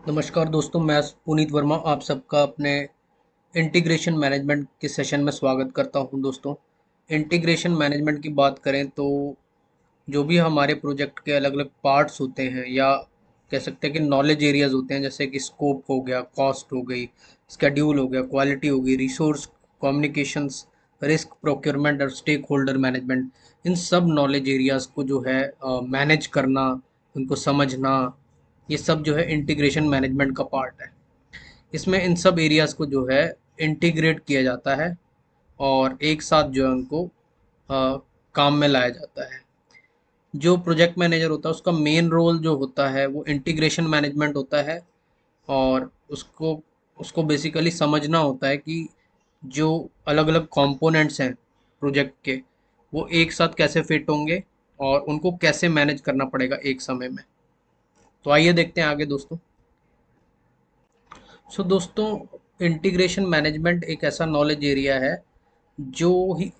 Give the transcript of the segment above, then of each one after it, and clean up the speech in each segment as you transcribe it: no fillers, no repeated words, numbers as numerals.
नमस्कार दोस्तों, मैं पुनीत वर्मा आप सबका अपने इंटीग्रेशन मैनेजमेंट के सेशन में स्वागत करता हूं। दोस्तों, इंटीग्रेशन मैनेजमेंट की बात करें तो जो भी हमारे प्रोजेक्ट के अलग अलग पार्ट्स होते हैं या कह सकते हैं कि नॉलेज एरियाज होते हैं, जैसे कि स्कोप हो गया, कॉस्ट हो गई, स्केड्यूल हो गया, क्वालिटी हो गई, रिसोर्स, कम्युनिकेशंस, रिस्क प्रोक्योरमेंट और स्टेक होल्डर मैनेजमेंट। इन सब नॉलेज एरियाज को जो है मैनेज करना, उनको समझना, ये सब जो है इंटीग्रेशन मैनेजमेंट का पार्ट है। इसमें इन सब एरियाज को जो है इंटीग्रेट किया जाता है और एक साथ जो है उनको काम में लाया जाता है। जो प्रोजेक्ट मैनेजर होता है उसका मेन रोल जो होता है वो इंटीग्रेशन मैनेजमेंट होता है। और उसको उसको बेसिकली समझना होता है कि जो अलग अलग कंपोनेंट्स हैं प्रोजेक्ट के, वो एक साथ कैसे फिट होंगे और उनको कैसे मैनेज करना पड़ेगा एक समय में। तो आइए देखते हैं आगे दोस्तों। दोस्तों, इंटीग्रेशन मैनेजमेंट एक ऐसा नॉलेज एरिया है जो ही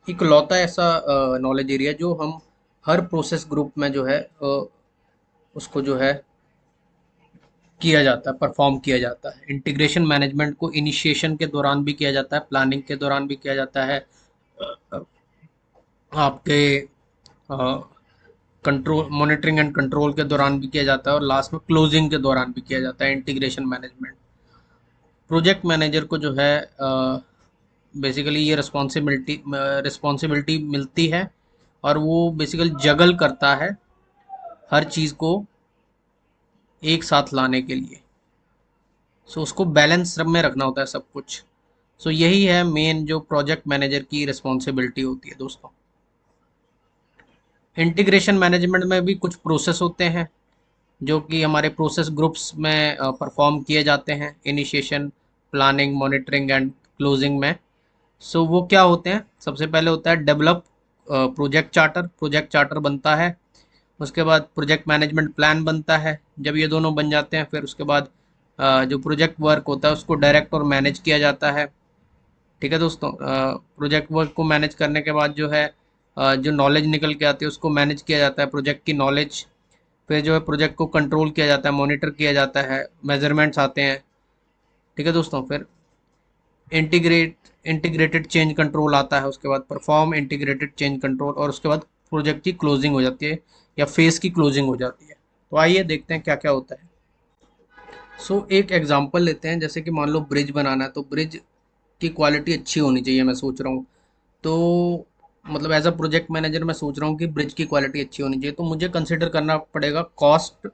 इकलौता ऐसा नॉलेज एरिया जो हम हर प्रोसेस ग्रुप में जो है उसको जो है किया जाता है, परफॉर्म किया जाता है। इंटीग्रेशन मैनेजमेंट को इनिशिएशन के दौरान भी किया जाता है, प्लानिंग के दौरान भी किया जाता है, अ, आपके कंट्रोल, मॉनिटरिंग एंड कंट्रोल के दौरान भी किया जाता है और लास्ट में क्लोजिंग के दौरान भी किया जाता है इंटीग्रेशन मैनेजमेंट। प्रोजेक्ट मैनेजर को जो है बेसिकली ये रिस्पॉन्सिबिलिटी मिलती है और वो बेसिकली जगल करता है हर चीज़ को एक साथ लाने के लिए। उसको बैलेंस में रखना होता है सब कुछ। यही है मेन जो प्रोजेक्ट मैनेजर की रिस्पॉन्सिबिलिटी होती है दोस्तों। इंटीग्रेशन मैनेजमेंट में भी कुछ प्रोसेस होते हैं जो कि हमारे प्रोसेस ग्रुप्स में परफॉर्म किए जाते हैं, initiation, planning, monitoring and closing में। वो क्या होते हैं? सबसे पहले होता है develop project charter. Project charter बनता है, उसके बाद प्रोजेक्ट मैनेजमेंट प्लान बनता है। जब ये दोनों बन जाते हैं फिर उसके बाद जो प्रोजेक्ट वर्क होता है उसको डायरेक्ट और मैनेज किया जाता है। ठीक है दोस्तों, प्रोजेक्ट वर्क को मैनेज करने के बाद जो है जो नॉलेज निकल के आती है उसको मैनेज किया जाता है, प्रोजेक्ट की नॉलेज। फिर जो है प्रोजेक्ट को कंट्रोल किया जाता है, मॉनिटर किया जाता है, मेजरमेंट्स आते हैं। ठीक है दोस्तों, फिर इंटीग्रेटेड चेंज कंट्रोल आता है, उसके बाद परफॉर्म इंटीग्रेटेड चेंज कंट्रोल, और उसके बाद प्रोजेक्ट की क्लोजिंग हो जाती है या फेस की क्लोजिंग हो जाती है। तो आइए देखते हैं क्या क्या होता है। एक एग्जांपल लेते हैं, जैसे कि मान लो ब्रिज बनाना है, तो ब्रिज की क्वालिटी अच्छी होनी चाहिए, मैं सोच रहा हूँ। तो मतलब एज अ प्रोजेक्ट मैनेजर मैं सोच रहा हूँ कि ब्रिज की क्वालिटी अच्छी होनी चाहिए, तो मुझे कंसिडर करना पड़ेगा कॉस्ट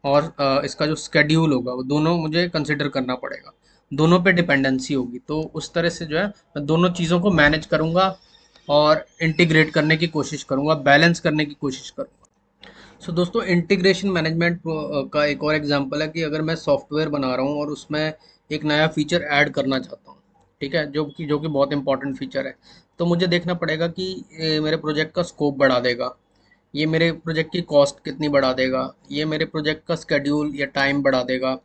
और इसका जो स्केड्यूल होगा वो दोनों मुझे कंसिडर करना पड़ेगा। दोनों पे डिपेंडेंसी होगी, तो उस तरह से जो है मैं दोनों चीज़ों को मैनेज करूँगा और इंटीग्रेट करने की कोशिश करूँगा, बैलेंस करने की कोशिश करूँगा। दोस्तों, इंटीग्रेशन मैनेजमेंट का एक और एग्जांपल है कि अगर मैं सॉफ्टवेयर बना रहा हूँ और उसमें एक नया फीचर ऐड करना चाहता हूँ, ठीक है, जो कि बहुत इंपॉर्टेंट फीचर है, तो मुझे देखना पड़ेगा कि ये मेरे प्रोजेक्ट का स्कोप बढ़ा देगा, ये मेरे प्रोजेक्ट की कॉस्ट कितनी बढ़ा देगा, ये मेरे प्रोजेक्ट का स्केड्यूल या टाइम बढ़ा देगा,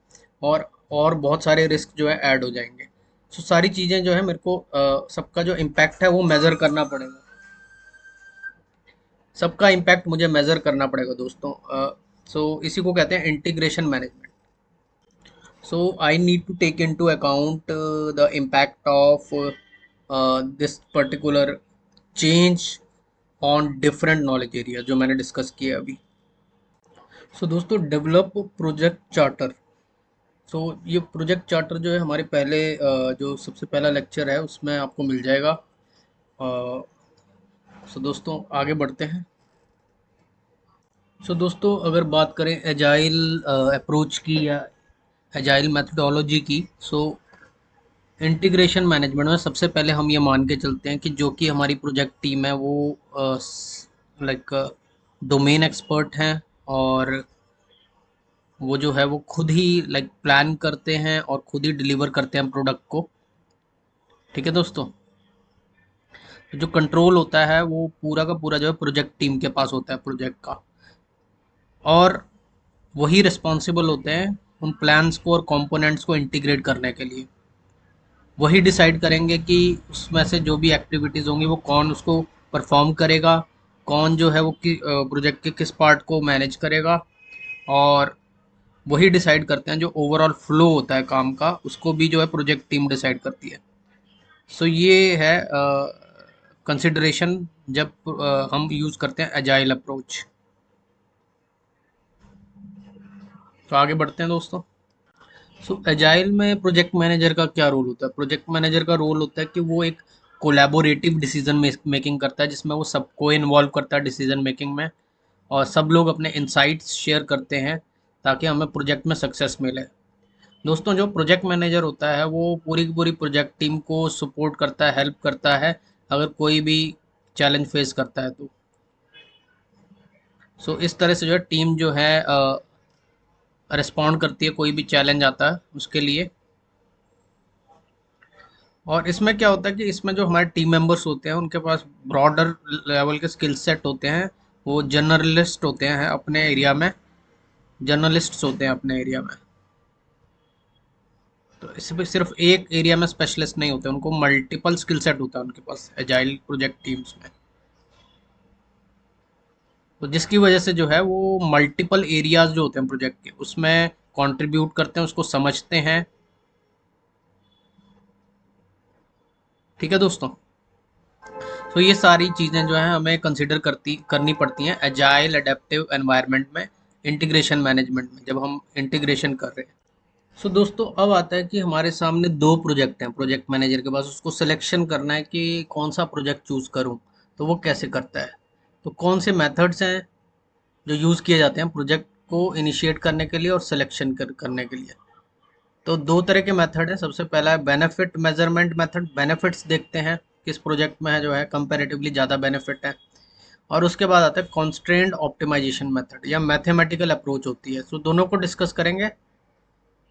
और बहुत सारे रिस्क जो है ऐड हो जाएंगे। सारी चीज़ें जो है मेरे को सबका जो इम्पैक्ट है वो मेज़र करना पड़ेगा, सबका इम्पैक्ट मुझे मेज़र करना पड़ेगा दोस्तों। इसी को कहते हैं integration management. I need to take into account the impact of this particular change on different knowledge area जो मैंने डिस्कस किया अभी। दोस्तों, डेवलप प्रोजेक्ट चार्टर। ये प्रोजेक्ट चार्टर जो है हमारे पहले जो सबसे पहला लेक्चर है उसमें आपको मिल जाएगा। दोस्तों, आगे बढ़ते हैं। दोस्तों, अगर बात करें एजाइल अप्रोच की या एजाइल मेथडोलॉजी की, इंटीग्रेशन मैनेजमेंट में सबसे पहले हम ये मान के चलते हैं कि जो कि हमारी प्रोजेक्ट टीम है वो लाइक डोमेन एक्सपर्ट हैं, और वो जो है वो खुद ही लाइक प्लान करते हैं और खुद ही डिलीवर करते हैं प्रोडक्ट को। ठीक है दोस्तों, जो कंट्रोल होता है वो पूरा का पूरा जो है प्रोजेक्ट टीम के पास होता है प्रोजेक्ट का, और वही रिस्पॉन्सिबल होते हैं उन प्लान्स को और कंपोनेंट्स को इंटीग्रेट करने के लिए। वही डिसाइड करेंगे कि उसमें से जो भी एक्टिविटीज़ होंगी वो कौन उसको परफॉर्म करेगा, कौन जो है वो प्रोजेक्ट के किस पार्ट को मैनेज करेगा, और वही डिसाइड करते हैं, जो ओवरऑल फ्लो होता है काम का उसको भी जो है प्रोजेक्ट टीम डिसाइड करती है। सो ये है कंसिडरेशन जब हम यूज़ करते हैं एजाइल अप्रोच। तो आगे बढ़ते हैं दोस्तों। सो एजाइल में प्रोजेक्ट मैनेजर का क्या रोल होता है? प्रोजेक्ट मैनेजर का रोल होता है कि वो एक कोलैबोरेटिव डिसीजन मेकिंग करता है, जिसमें वो सबको इन्वॉल्व करता है डिसीजन मेकिंग में, और सब लोग अपने इंसाइट्स शेयर करते हैं ताकि हमें प्रोजेक्ट में सक्सेस मिले। दोस्तों, जो प्रोजेक्ट मैनेजर होता है वो पूरी की पूरी प्रोजेक्ट टीम को सपोर्ट करता है, हेल्प करता है अगर कोई भी चैलेंज फेस करता है तो। सो इस तरह से जो है टीम जो है रिस्पॉन्ड करती है कोई भी चैलेंज आता है उसके लिए। और इसमें क्या होता है कि इसमें जो हमारे टीम मेंबर्स होते हैं उनके पास ब्रॉडर लेवल के स्किल सेट होते हैं। वो जर्नलिस्ट होते हैं अपने एरिया में, जर्नलिस्ट्स होते हैं अपने एरिया में। तो इसमें सिर्फ एक एरिया में स्पेशलिस्ट नहीं होते, उनको मल्टीपल स्किल सेट होता है उनके पास एजाइल प्रोजेक्ट टीम्स में। तो जिसकी वजह से जो है वो मल्टीपल एरियाज जो होते हैं प्रोजेक्ट के उसमें कंट्रीब्यूट करते हैं, उसको समझते हैं। ठीक है दोस्तों। तो ये सारी चीज़ें जो हैं हमें कंसिडर करनी पड़ती हैं एजाइल एडेप्टिव एनवायरनमेंट में, इंटीग्रेशन मैनेजमेंट में, जब हम इंटीग्रेशन कर रहे हैं। सो दोस्तों, अब आता है कि हमारे सामने दो प्रोजेक्ट हैं प्रोजेक्ट मैनेजर के पास, उसको सिलेक्शन करना है कि कौन सा प्रोजेक्ट चूज़ करूं। तो वो कैसे करता है? तो कौन से मेथड्स हैं जो यूज़ किए जाते हैं प्रोजेक्ट को इनिशिएट करने के लिए और सिलेक्शन करने के लिए? तो दो तरह के मेथड हैं। सबसे पहला है बेनिफिट मेजरमेंट मेथड। बेनिफिट्स देखते हैं किस प्रोजेक्ट में है जो है कंपैरेटिवली ज़्यादा बेनिफिट है। और उसके बाद आता है कॉन्स्ट्रेंड ऑप्टिमाइजेशन मेथड या मैथमेटिकल अप्रोच होती है। सो दोनों को डिस्कस करेंगे।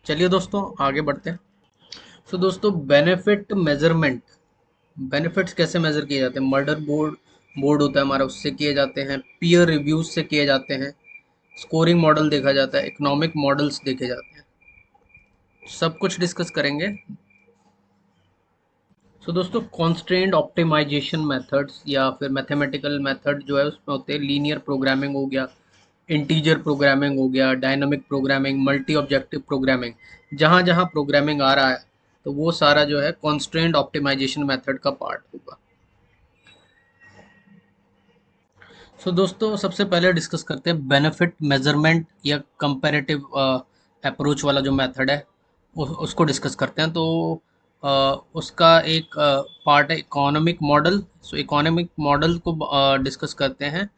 चलिए दोस्तों आगे बढ़ते हैं। सो दोस्तों, बेनिफिट मेजरमेंट, बेनिफिट्स कैसे मेजर किए जाते हैं? मर्डर बोर्ड बोर्ड होता है हमारा, उससे किए जाते हैं। पीयर रिव्यूज से किए जाते हैं। स्कोरिंग मॉडल देखा जाता है। इकोनॉमिक मॉडल्स देखे जाते हैं। सब कुछ डिस्कस करेंगे। सो दोस्तों, कॉन्स्ट्रेंड ऑप्टिमाइजेशन मेथड्स या फिर मैथमेटिकल मेथड जो है उसमें होते हैं लीनियर प्रोग्रामिंग हो गया, इंटीजर प्रोग्रामिंग हो गया, dynamic programming, multi objective programming. जहाँ जहाँ प्रोग्रामिंग आ रहा है तो वो सारा जो है कॉन्स्ट्रेंड ऑप्टिमाइजेशन मेथड का पार्ट होगा। सो दोस्तों, सबसे पहले डिस्कस करते हैं बेनिफिट मेजरमेंट या कंपैरेटिव अप्रोच वाला जो मेथड है उसको डिस्कस करते हैं। तो उसका एक पार्ट है इकोनॉमिक मॉडल। सो इकोनॉमिक मॉडल को डिस्कस करते हैं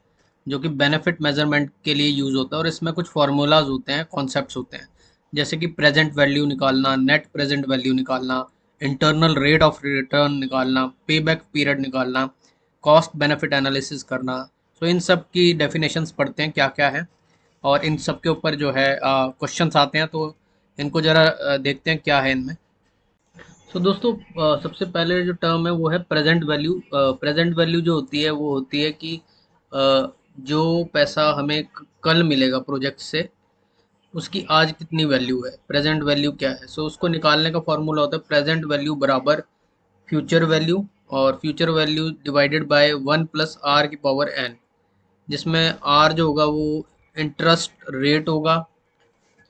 जो कि बेनिफिट मेजरमेंट के लिए यूज़ होता है। और इसमें कुछ फार्मूलाज होते हैं, कॉन्सेप्ट्स होते हैं, जैसे कि प्रेजेंट वैल्यू निकालना, नेट प्रेजेंट वैल्यू निकालना, इंटरनल रेट ऑफ रिटर्न निकालना, पे बैक पीरियड निकालना, कॉस्ट बेनिफिट एनालिसिस करना। तो इन सब की डेफिनेशंस पढ़ते हैं क्या क्या है, और इन सब के ऊपर जो है क्वेश्चंस आते हैं। तो इनको ज़रा देखते हैं क्या है इनमें। सो दोस्तों, सबसे पहले जो टर्म है वो है प्रेजेंट वैल्यू। प्रेजेंट वैल्यू जो होती है वो होती है कि जो पैसा हमें कल मिलेगा प्रोजेक्ट से, उसकी आज कितनी वैल्यू है, प्रेजेंट वैल्यू क्या है। सो उसको निकालने का फॉर्मूला होता है प्रेजेंट वैल्यू बराबर फ्यूचर वैल्यू, और future value divided by 1 + r⁴n, जिसमें r जो होगा वो इंटरेस्ट रेट होगा।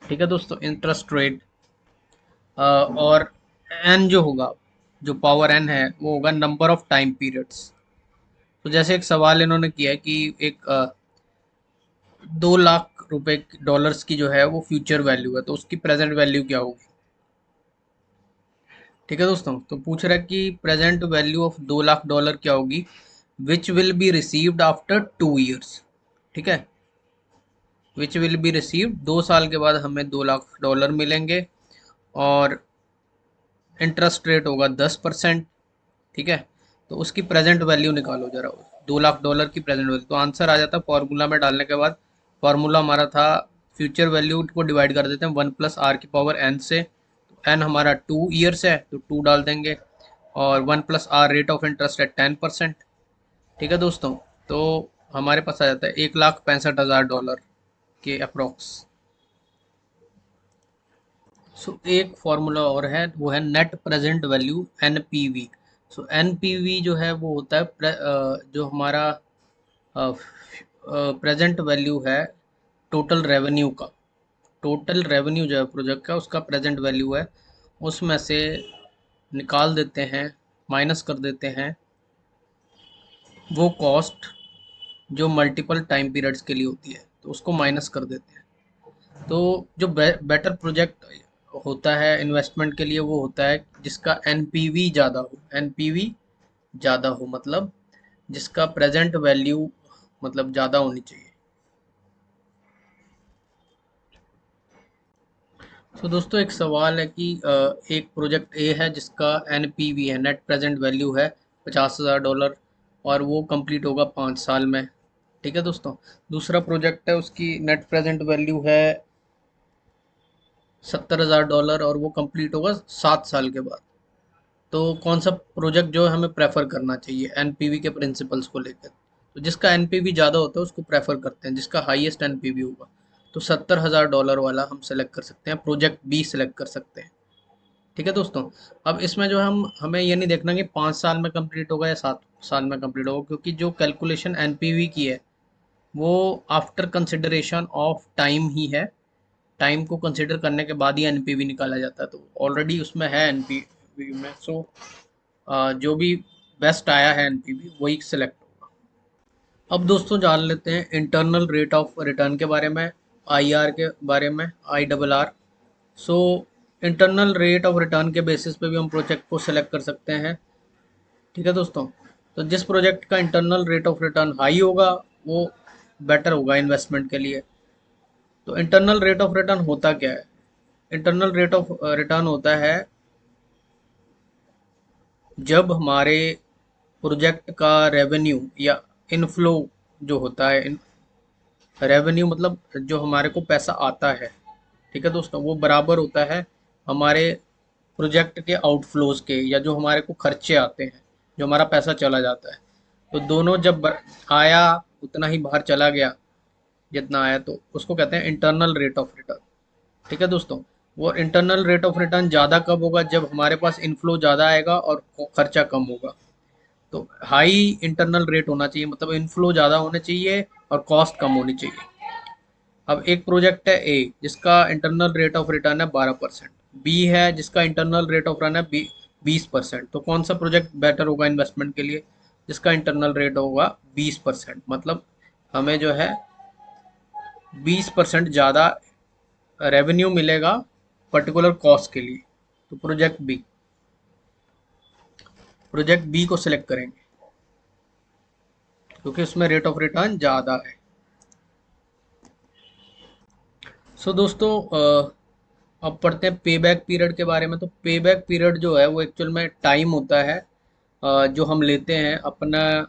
ठीक है दोस्तों, इंटरेस्ट रेट। और n जो होगा, जो पावर n है, वो होगा नंबर ऑफ टाइम पीरियड्स। तो जैसे एक सवाल इन्होंने किया है कि एक 2 लाख रुपए डॉलर्स की जो है वो फ्यूचर वैल्यू है, तो उसकी प्रेजेंट वैल्यू क्या होगी? ठीक है दोस्तों, तो पूछ रहा है कि प्रेजेंट वैल्यू ऑफ $2 लाख क्या होगी, which will be received after 2 years. ठीक है, विच विल बी रिसीव्ड, 2 साल के बाद हमें $2 लाख मिलेंगे, और इंटरेस्ट रेट होगा 10%। ठीक है, तो उसकी प्रेजेंट वैल्यू निकालो जरा, $2 लाख की प्रेजेंट वैल्यू। तो आंसर आ जाता है फॉर्मूला में डालने के बाद। फॉर्मूला हमारा था, फ्यूचर वैल्यू को डिवाइड कर देते हैं 1 + r⁴n से। एन हमारा 2 ईयर्स है तो 2 डाल देंगे, और 1 + r रेट ऑफ इंटरेस्ट है 10%। ठीक है दोस्तों, तो हमारे पास आ जाता है $1,65,000 के अप्रोक्स। सो एक फॉर्मूला और है, वो है नेट प्रेजेंट वैल्यू, NPV। सो NPV जो है वो होता है जो हमारा प्रेजेंट वैल्यू है टोटल रेवेन्यू का। टोटल रेवेन्यू जो है प्रोजेक्ट का उसका प्रेजेंट वैल्यू है, उसमें से निकाल देते हैं, माइनस कर देते हैं वो कॉस्ट जो मल्टीपल टाइम पीरियड्स के लिए होती है, तो उसको माइनस कर देते हैं। तो जो बेटर प्रोजेक्ट होता है इन्वेस्टमेंट के लिए वो होता है जिसका एनपीवी ज़्यादा हो, एनपीवी ज़्यादा हो मतलब जिसका प्रेजेंट वैल्यू मतलब ज़्यादा होनी चाहिए। तो दोस्तों एक सवाल है कि एक प्रोजेक्ट ए है जिसका एनपीवी है, नेट प्रेजेंट वैल्यू है $50,000 और वो कंप्लीट होगा 5 साल में। ठीक है दोस्तों, दूसरा प्रोजेक्ट है उसकी नेट प्रेजेंट वैल्यू है $70,000 और वो कंप्लीट होगा 7 साल के बाद। तो कौन सा प्रोजेक्ट जो है हमें प्रेफर करना चाहिए एनपीवी के प्रिंसिपल्स को लेकर? तो जिसका एनपीवी ज़्यादा होता है उसको प्रेफर करते हैं, जिसका हाईएस्ट एनपीवी होगा। तो $70,000 वाला हम सेलेक्ट कर सकते हैं, प्रोजेक्ट बी सेलेक्ट कर सकते हैं। ठीक है दोस्तों, अब इसमें जो हमें ये नहीं देखना कि 5 साल में कंप्लीट होगा या 7 साल में कंप्लीट होगा, क्योंकि जो कैलकुलेशन एनपीवी की है वो आफ्टर कंसिडरेशन ऑफ टाइम ही है। टाइम को कंसिडर करने के बाद ही एनपीवी निकाला जाता है, तो ऑलरेडी उसमें है एनपीवी में। सो जो भी बेस्ट आया है एनपीवी वही सिलेक्ट होगा। अब दोस्तों जान लेते हैं इंटरनल रेट ऑफ रिटर्न के बारे में, आईआर के बारे में, IRR। So internal rate of return के बेसिस पे भी हम प्रोजेक्ट को सिलेक्ट कर सकते हैं। ठीक है दोस्तों, तो जिस प्रोजेक्ट का internal rate of return high होगा वो बेटर होगा इन्वेस्टमेंट के लिए। तो इंटरनल रेट ऑफ रिटर्न होता क्या है? इंटरनल रेट ऑफ रिटर्न होता है जब हमारे प्रोजेक्ट का रेवेन्यू या इनफ्लो जो होता है, रेवेन्यू मतलब जो हमारे को पैसा आता है, ठीक है दोस्तों, वो बराबर होता है हमारे प्रोजेक्ट के आउटफ्लोज के, या जो हमारे को खर्चे आते हैं, जो हमारा पैसा चला जाता है। तो दोनों जब आया उतना ही बाहर चला गया जितना आया, तो उसको कहते हैं इंटरनल रेट ऑफ रिटर्न। ठीक है दोस्तों, वो इंटरनल रेट ऑफ रिटर्न ज़्यादा कब होगा? जब हमारे पास इनफ्लो ज़्यादा आएगा और खर्चा कम होगा। तो हाई इंटरनल रेट होना चाहिए, मतलब इनफ्लो ज़्यादा होने चाहिए और कॉस्ट कम होनी चाहिए। अब एक प्रोजेक्ट है ए जिसका इंटरनल रेट ऑफ रिटर्न है 12%, बी है जिसका इंटरनल रेट ऑफ रिटर्न है 20%। तो कौन सा प्रोजेक्ट बेटर होगा इन्वेस्टमेंट के लिए? जिसका इंटरनल रेट होगा 20%, मतलब हमें जो है 20% ज़्यादा रेवेन्यू मिलेगा पर्टिकुलर कॉस्ट के लिए। तो प्रोजेक्ट बी को सिलेक्ट करेंगे क्योंकि उसमें रेट ऑफ रिटर्न ज़्यादा है। सो दोस्तों अब पढ़ते हैं पे बैक पीरियड के बारे में। तो पे बैक पीरियड जो है वो एक्चुअल में टाइम होता है जो हम लेते हैं अपना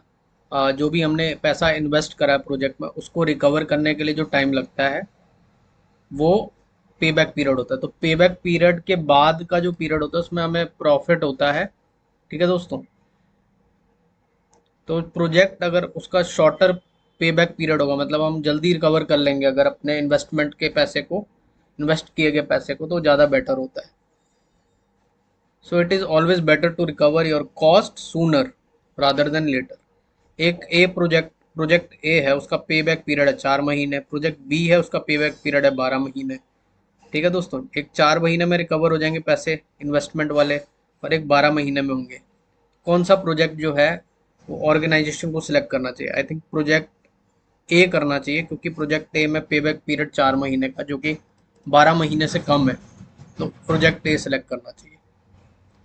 जो भी हमने पैसा इन्वेस्ट करा है प्रोजेक्ट में उसको रिकवर करने के लिए जो टाइम लगता है वो पे बैक पीरियड होता है। तो पे बैक पीरियड के बाद का जो पीरियड होता है उसमें हमें प्रॉफिट होता है। ठीक है दोस्तों, तो प्रोजेक्ट अगर उसका शॉर्टर पे बैक पीरियड होगा, मतलब हम जल्दी रिकवर कर लेंगे अगर अपने इन्वेस्टमेंट के पैसे को, इन्वेस्ट किए गए पैसे को, तो ज़्यादा बेटर होता है। So it is always better to recover your cost sooner rather than later. एक ए प्रोजेक्ट ए है उसका पे बैक पीरियड है 4 महीने, प्रोजेक्ट बी है उसका पे बैक पीरियड है 12 महीने। ठीक है दोस्तों, एक 4 महीने में रिकवर हो जाएंगे पैसे इन्वेस्टमेंट वाले और एक 12 महीने में होंगे। कौन सा प्रोजेक्ट जो है वो ऑर्गेनाइजेशन को सिलेक्ट करना चाहिए? आई थिंक प्रोजेक्ट ए करना चाहिए, क्योंकि प्रोजेक्ट ए में पे बैक पीरियड 4 महीने का जो कि 12 महीने से कम है, तो प्रोजेक्ट ए सिलेक्ट करना चाहिए।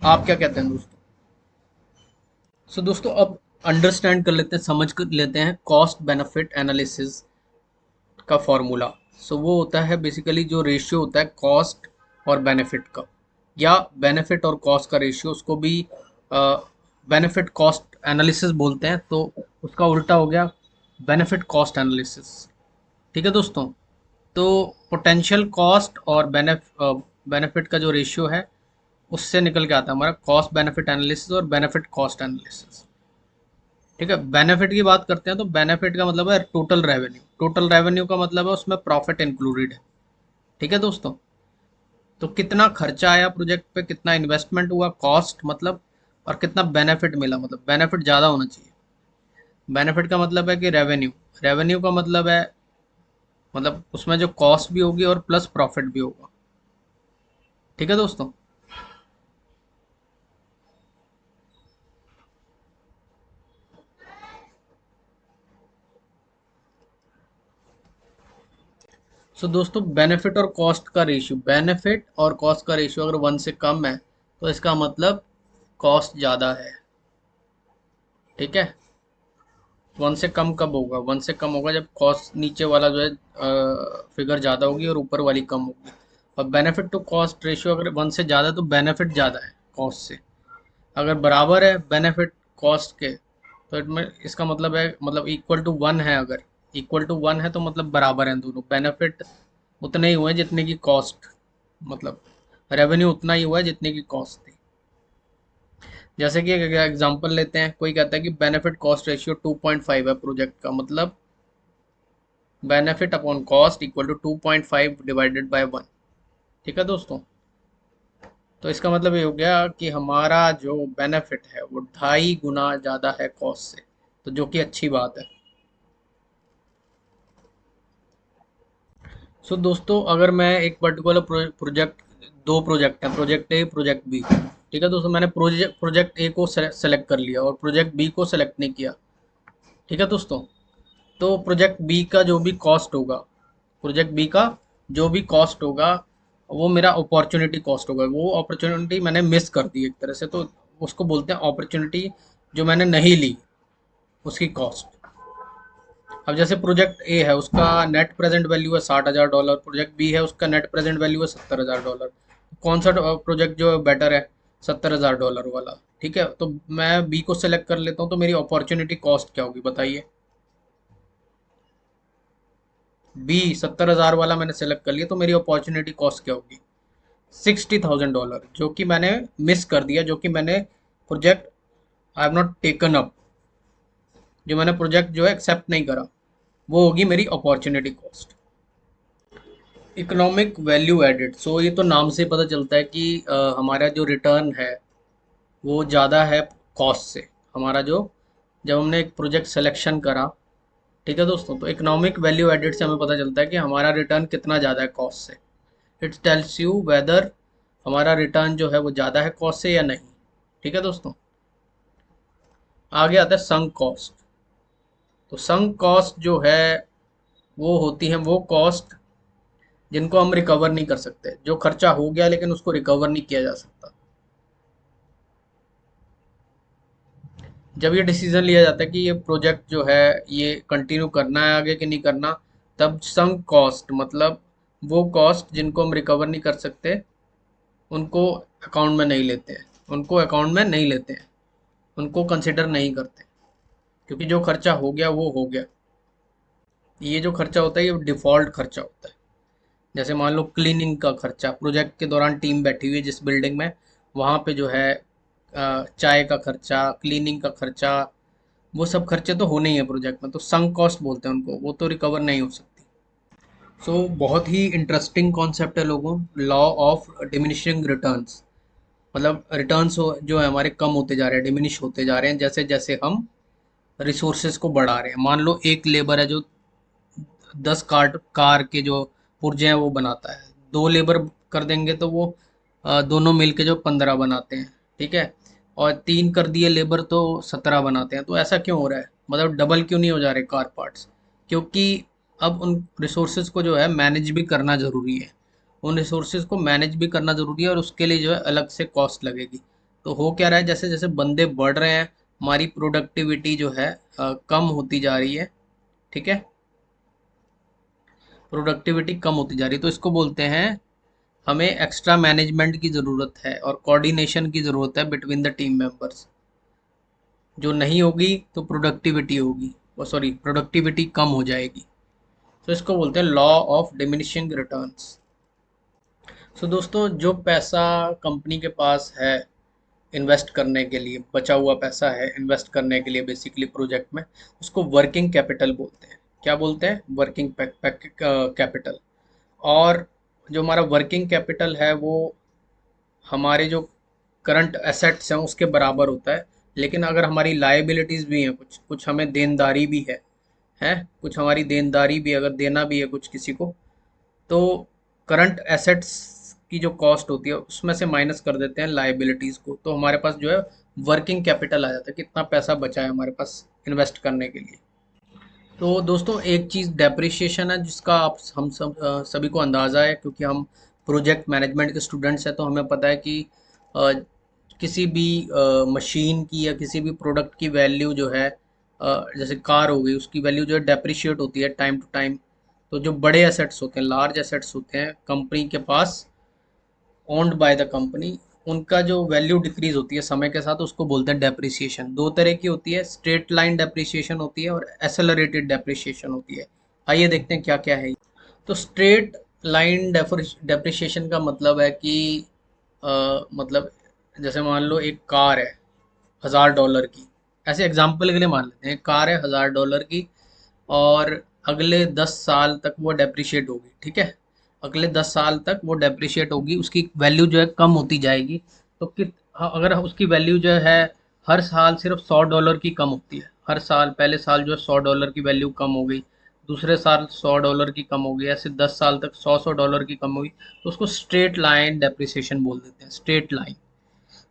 आप क्या कहते हैं दोस्तों? सो दोस्तों अब अंडरस्टैंड कर लेते हैं, समझ कर लेते हैं कॉस्ट बेनिफिट एनालिसिस का फॉर्मूला। सो वो होता है बेसिकली जो रेशियो होता है कॉस्ट और बेनिफिट का, या बेनिफिट और कॉस्ट का रेशियो, उसको भी बेनिफिट कॉस्ट एनालिसिस बोलते हैं। तो उसका उल्टा हो गया बेनिफिट कॉस्ट एनालिसिस। ठीक है दोस्तों, तो पोटेंशियल कॉस्ट और बेनिफिट का जो रेशियो है उससे निकल के आता है हमारा कॉस्ट बेनिफिट एनालिसिस और बेनिफिट कॉस्ट एनालिसिस। ठीक है, बेनिफिट की बात करते हैं तो बेनिफिट का मतलब है टोटल रेवेन्यू। टोटल रेवेन्यू का मतलब है उसमें प्रॉफिट इंक्लूडेड है। ठीक है दोस्तों, तो कितना खर्चा आया प्रोजेक्ट पे, कितना इन्वेस्टमेंट हुआ, कॉस्ट मतलब, और कितना बेनिफिट मिला, मतलब बेनिफिट ज़्यादा होना चाहिए। बेनिफिट का मतलब है कि रेवेन्यू, रेवेन्यू का मतलब है मतलब उसमें जो कॉस्ट भी होगी और प्लस प्रॉफिट भी होगा। ठीक है दोस्तों। सो दोस्तों बेनिफिट और कॉस्ट का रेशियो, बेनिफिट और कॉस्ट का रेशियो अगर 1 से कम है तो इसका मतलब कॉस्ट ज़्यादा है। ठीक है। 1 से कम कब होगा? 1 से कम होगा जब कॉस्ट नीचे वाला जो है फिगर ज़्यादा होगी और ऊपर वाली कम होगी। और बेनिफिट टू कॉस्ट रेशियो अगर 1 से ज़्यादा तो बेनिफिट ज़्यादा है कॉस्ट से। अगर बराबर है बेनिफिट कॉस्ट के तो इसमें इसका मतलब है, मतलब इक्वल टू 1 है, अगर इक्वल टू 1 है तो मतलब बराबर हैं दोनों। बेनिफिट उतने ही हुए जितने की कॉस्ट, मतलब रेवेन्यू उतना ही हुआ है जितने की कॉस्ट थी। जैसे कि एक एग्जांपल लेते हैं, कोई कहता है कि बेनिफिट कॉस्ट रेशियो 2.5 है प्रोजेक्ट का, मतलब benefit upon cost equal to 2.5 divided by 1। ठीक है दोस्तों। तो इसका मतलब ये हो गया कि हमारा जो बेनिफिट है वो 2.5 गुना ज़्यादा है कॉस्ट से, तो जो कि अच्छी बात है। सो दोस्तों अगर मैं एक पर्टिकुलर प्रोजेक्ट, दो प्रोजेक्ट है, प्रोजेक्ट ए प्रोजेक्ट बी। ठीक है दोस्तों, मैंने प्रोजेक्ट ए को सेलेक्ट कर लिया और प्रोजेक्ट बी को सेलेक्ट नहीं किया। ठीक है दोस्तों। तो प्रोजेक्ट बी का जो भी कॉस्ट होगा, प्रोजेक्ट बी का जो भी कॉस्ट होगा वो मेरा अपॉर्चुनिटी कॉस्ट होगा। वो अपॉर्चुनिटी मैंने मिस कर दी एक तरह से, तो उसको बोलते हैं अपॉर्चुनिटी जो मैंने नहीं ली, उसकी कॉस्ट। अब जैसे प्रोजेक्ट ए है उसका नेट प्रेजेंट वैल्यू है $60,000, प्रोजेक्ट बी है उसका नेट प्रेजेंट वैल्यू है $70,000। कौन सा प्रोजेक्ट जो बेटर है? $70,000 वाला। ठीक है, तो मैं बी को सेलेक्ट कर लेता हूँ, तो मेरी अपॉर्चुनिटी कॉस्ट क्या होगी बताइए? बी 70,000 वाला मैंने सेलेक्ट कर लिया, तो मेरी अपॉर्चुनिटी कॉस्ट क्या होगी? $60,000, जो कि मैंने मिस कर दिया, जो कि मैंने project I have not taken up, जो मैंने प्रोजेक्ट जो है एक्सेप्ट नहीं करा, वो होगी मेरी opportunity cost. Economic value added, so ये तो नाम से पता चलता है कि हमारा जो रिटर्न है वो ज़्यादा है कॉस्ट से। हमारा जो, जब हमने एक प्रोजेक्ट सिलेक्शन करा, ठीक है दोस्तों, तो इकोनॉमिक वैल्यू एडेड से हमें पता चलता है कि हमारा रिटर्न कितना ज़्यादा है कॉस्ट से। इट टेल्स यू वेदर हमारा रिटर्न जो है वो ज़्यादा है कॉस्ट से या नहीं। ठीक है दोस्तों। आगे आता है संक कॉस्ट। तो संक कॉस्ट जो है वो होती है वो कॉस्ट जिनको हम रिकवर नहीं कर सकते, जो खर्चा हो गया लेकिन उसको रिकवर नहीं किया जा सकता। जब ये डिसीजन लिया जाता है कि ये प्रोजेक्ट जो है ये कंटिन्यू करना है आगे कि नहीं करना, तब संक कॉस्ट मतलब वो कॉस्ट जिनको हम रिकवर नहीं कर सकते उनको अकाउंट में नहीं लेते हैं, उनको अकाउंट में नहीं लेते हैं, उनको कंसिडर नहीं करते, क्योंकि जो खर्चा हो गया वो हो गया। ये जो खर्चा होता है ये डिफ़ॉल्ट खर्चा होता है। जैसे मान लो क्लीनिंग का खर्चा, प्रोजेक्ट के दौरान टीम बैठी हुई है जिस बिल्डिंग में, वहाँ पे जो है चाय का खर्चा, क्लीनिंग का खर्चा, वो सब खर्चे तो होने ही है प्रोजेक्ट में, तो संक कॉस्ट बोलते हैं उनको, वो तो रिकवर नहीं हो सकती। बहुत ही इंटरेस्टिंग कॉन्सेप्ट है लोगों, लॉ ऑफ डिमिनिशिंग रिटर्न्स। मतलब रिटर्न्स जो है हमारे कम होते जा रहे हैं, डिमिनिश होते जा रहे हैं जैसे जैसे हम रिसोर्सेज को बढ़ा रहे हैं। मान लो एक लेबर है जो 10 कार के जो पुर्जे हैं वो बनाता है, 2 लेबर कर देंगे तो वो दोनों मिलके जो 15 बनाते हैं। ठीक है। और 3 कर दिए लेबर तो 17 बनाते हैं। तो ऐसा क्यों हो रहा है? मतलब डबल क्यों नहीं हो जा रहे कार पार्ट्स? क्योंकि अब उन रिसोर्सेज को जो है मैनेज भी करना ज़रूरी है, उन रिसोर्सेज को मैनेज भी करना ज़रूरी है और उसके लिए जो है अलग से कॉस्ट लगेगी। तो हो क्या रहा है, जैसे जैसे बंदे बढ़ रहे हैं हमारी प्रोडक्टिविटी जो है कम होती जा रही है। ठीक है। प्रोडक्टिविटी कम होती जा रही है, तो इसको बोलते हैं हमें एक्स्ट्रा मैनेजमेंट की ज़रूरत है और कोऑर्डिनेशन की ज़रूरत है बिटवीन द टीम मेंबर्स। जो नहीं होगी तो प्रोडक्टिविटी होगी, वो सॉरी प्रोडक्टिविटी कम हो जाएगी। तो इसको बोलते हैं लॉ ऑफ डिमिनिशिंग रिटर्न्स। सो दोस्तों जो पैसा कंपनी के पास है इन्वेस्ट करने के लिए, बचा हुआ पैसा है इन्वेस्ट करने के लिए बेसिकली प्रोजेक्ट में, उसको वर्किंग कैपिटल बोलते हैं। क्या बोलते हैं? Working capital. और जो हमारा वर्किंग कैपिटल है वो हमारे जो करंट एसेट्स हैं उसके बराबर होता है। लेकिन अगर हमारी लायबिलिटीज़ भी हैं, कुछ कुछ हमें देनदारी भी है, है, कुछ हमारी देनदारी भी, अगर देना भी है कुछ किसी को, तो करंट एसेट्स की जो कॉस्ट होती है उसमें से माइनस कर देते हैं लाइबिलिटीज़ को, तो हमारे पास जो है वर्किंग कैपिटल आ जाता है, कितना पैसा बचा है हमारे पास इन्वेस्ट करने के लिए। तो दोस्तों एक चीज़ डेप्रिसिएशन है जिसका आप हम सभी को अंदाज़ा है, क्योंकि हम प्रोजेक्ट मैनेजमेंट के स्टूडेंट्स हैं, तो हमें पता है कि अ, किसी भी मशीन की या किसी भी प्रोडक्ट की वैल्यू जो है, जैसे कार हो गई, उसकी वैल्यू जो है डेप्रिशिएट होती है टाइम टू टाइम। तो जो बड़े एसेट्स होते हैं, लार्ज एसेट्स होते हैं कंपनी के पास, ओन्ड बाय द कंपनी, उनका जो वैल्यू डिक्रीज होती है समय के साथ, उसको बोलते हैं डेप्रिसिएशन। दो तरह की होती है, स्ट्रेट लाइन डेप्रिसिएशन होती है और एसेलरेटेड डेप्रिसिएशन होती है। आइए देखते हैं क्या क्या है। तो स्ट्रेट लाइन डेप्रिसिएशन का मतलब है कि मतलब जैसे मान लो एक कार है 1000 डॉलर की, ऐसे एग्जाम्पल के लिए मान लेते हैं, कार है 1000 डॉलर की, और अगले 10 साल तक वो डेप्रिशिएट होगी, ठीक है। अगले 10 साल तक वो डेप्रिशिएट होगी, उसकी वैल्यू जो है कम होती जाएगी। तो हाँ, अगर उसकी वैल्यू जो है हर साल सिर्फ 100 डॉलर की कम होती है, हर साल, पहले साल जो है 100 डॉलर की वैल्यू कम हो गई, दूसरे साल 100 डॉलर की कम हो गई, ऐसे 10 साल तक 100 100 डॉलर की कम होगी, तो उसको स्ट्रेट लाइन डेप्रिसिएशन बोल देते हैं, स्ट्रेट लाइन।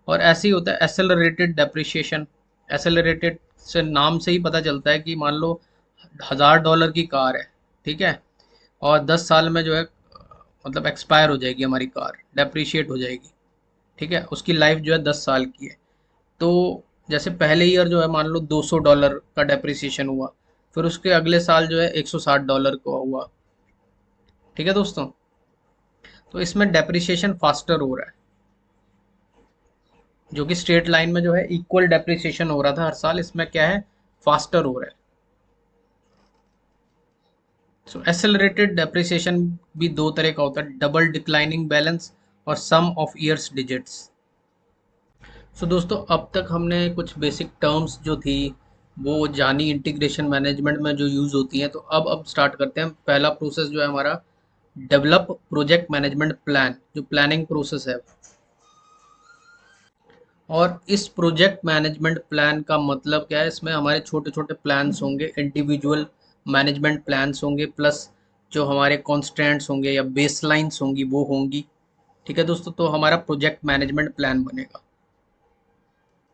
और ऐसे ही होता है एसेलरेटेड डेप्रिसिएशन। एसेलरेटेड से नाम से ही पता चलता है कि मान लो 1000 डॉलर की कार है, ठीक है, और 10 साल में जो है मतलब एक्सपायर हो जाएगी हमारी कार, डेप्रिशिएट हो जाएगी, ठीक है, उसकी लाइफ जो है 10 साल की है। तो जैसे पहले ईयर जो है मान लो 200 डॉलर का डेप्रिसिएशन हुआ, फिर उसके अगले साल जो है 160 डॉलर का हुआ, ठीक है दोस्तों। तो इसमें डेप्रिसिएशन फास्टर हो रहा है, जो कि स्ट्रेट लाइन में जो है इक्वल डेप्रिसिएशन हो रहा था हर साल, इसमें क्या है, फास्टर हो रहा है। सो एक्सेलरेटेड डेप्रिसिएशन भी दो तरह का होता है, डबल डिक्लाइनिंग बैलेंस और सम ऑफ ईयर्स डिजिट्स। सो दोस्तों अब तक हमने कुछ बेसिक टर्म्स जो थी वो जानी इंटीग्रेशन मैनेजमेंट में जो यूज़ होती हैं। तो अब स्टार्ट करते हैं। पहला प्रोसेस जो है हमारा, डेवलप प्रोजेक्ट मैनेजमेंट प्लान, जो प्लानिंग प्रोसेस है। और इस प्रोजेक्ट मैनेजमेंट प्लान का मतलब क्या है, इसमें हमारे छोटे छोटे प्लान्स होंगे, इंडिविजुअल मैनेजमेंट प्लान्स होंगे, प्लस जो हमारे कॉन्स्टेंट्स होंगे या बेसलाइंस होंगी वो होंगी, ठीक है दोस्तों। तो हमारा प्रोजेक्ट मैनेजमेंट प्लान बनेगा।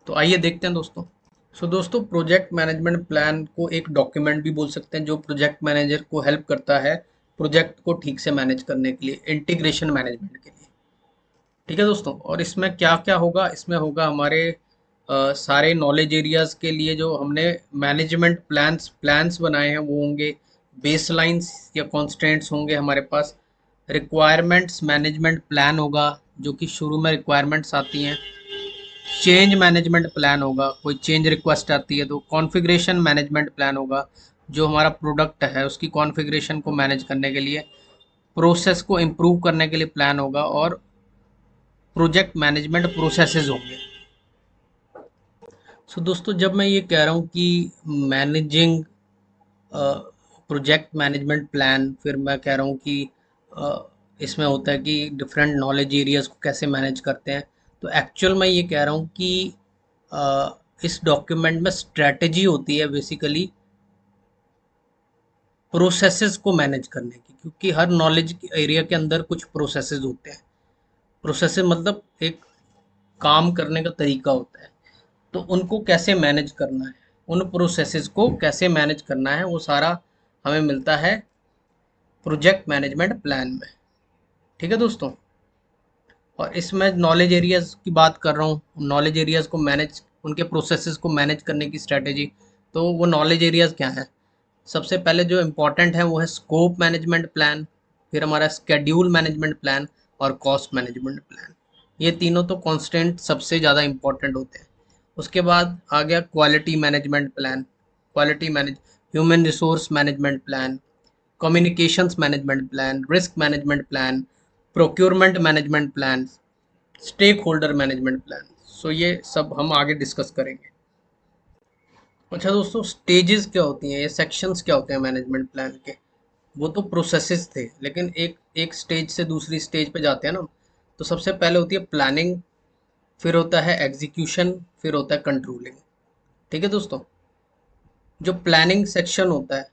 तो आइए देखते हैं दोस्तों। सो दोस्तों प्रोजेक्ट मैनेजमेंट प्लान को एक डॉक्यूमेंट भी बोल सकते हैं, जो प्रोजेक्ट मैनेजर को हेल्प करता है प्रोजेक्ट को ठीक से मैनेज करने के लिए, इंटीग्रेशन मैनेजमेंट के लिए, ठीक है दोस्तों। और इसमें क्या क्या होगा, इसमें होगा हमारे सारे नॉलेज एरियाज के लिए जो हमने मैनेजमेंट प्लान्स बनाए हैं वो होंगे, बेसलाइंस या कॉन्स्टेंट्स होंगे हमारे पास, रिक्वायरमेंट्स मैनेजमेंट प्लान होगा, जो कि शुरू में रिक्वायरमेंट्स आती हैं, चेंज मैनेजमेंट प्लान होगा, कोई चेंज रिक्वेस्ट आती है तो, कॉन्फ़िगरेशन मैनेजमेंट प्लान होगा, जो हमारा प्रोडक्ट है उसकी कॉन्फ़िगरेशन को मैनेज करने के लिए, प्रोसेस को इम्प्रूव करने के लिए प्लान होगा, और प्रोजेक्ट मैनेजमेंट प्रोसेसेस होंगे। सो दोस्तों जब मैं ये कह रहा हूँ कि मैनेजिंग प्रोजेक्ट मैनेजमेंट प्लान, फिर मैं कह रहा हूँ कि इसमें होता है कि डिफरेंट नॉलेज एरियाज को कैसे मैनेज करते हैं, तो एक्चुअल मैं ये कह रहा हूँ कि इस डॉक्यूमेंट में स्ट्रेटजी होती है बेसिकली प्रोसेसेस को मैनेज करने की, क्योंकि हर नॉलेज एरिया के अंदर कुछ प्रोसेसेस होते हैं। प्रोसेसेस मतलब एक काम करने का तरीका होता है, तो उनको कैसे मैनेज करना है, उन प्रोसेसेस को कैसे मैनेज करना है, वो सारा हमें मिलता है प्रोजेक्ट मैनेजमेंट प्लान में, ठीक है दोस्तों। और इसमें नॉलेज एरियाज की बात कर रहा हूँ, नॉलेज एरियाज को मैनेज, उनके प्रोसेसेस को मैनेज करने की स्ट्रेटेजी। तो वो नॉलेज एरियाज क्या हैं, सबसे पहले जो इम्पोर्टेंट है वो है स्कोप मैनेजमेंट प्लान, फिर हमारा स्केड्यूल मैनेजमेंट प्लान और कॉस्ट मैनेजमेंट प्लान। ये तीनों तो कांस्टेंट सबसे ज़्यादा इम्पोर्टेंट होते हैं। उसके बाद आ गया quality management plan, quality manage, human resource management plan, communications management plan, risk management plan, procurement management plan, stakeholder management plan. So ये सब हम आगे डिस्कस करेंगे। अच्छा दोस्तों, स्टेजेस क्या होती हैं, ये सेक्शंस क्या होते हैं मैनेजमेंट प्लान के, वो तो प्रोसेसेस थे, लेकिन एक एक स्टेज से दूसरी स्टेज पे जाते हैं ना। तो सबसे पहले होती है प्लानिंग, फिर होता है एग्जीक्यूशन, फिर होता है कंट्रोलिंग, ठीक है दोस्तों। जो प्लानिंग सेक्शन होता है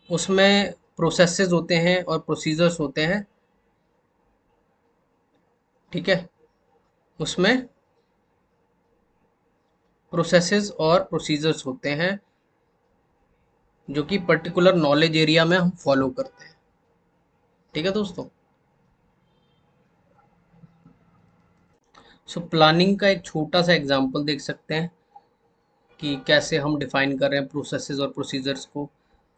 उसमें प्रोसेसेस होते हैं और प्रोसीजर्स होते हैं, ठीक है। उसमें प्रोसेसेस और प्रोसीजर्स होते हैं जो कि पर्टिकुलर नॉलेज एरिया में हम फॉलो करते हैं, ठीक है दोस्तों। सो प्लानिंग का एक छोटा सा एग्जांपल देख सकते हैं कि कैसे हम डिफाइन कर रहे हैं प्रोसेसेस और प्रोसीजर्स को,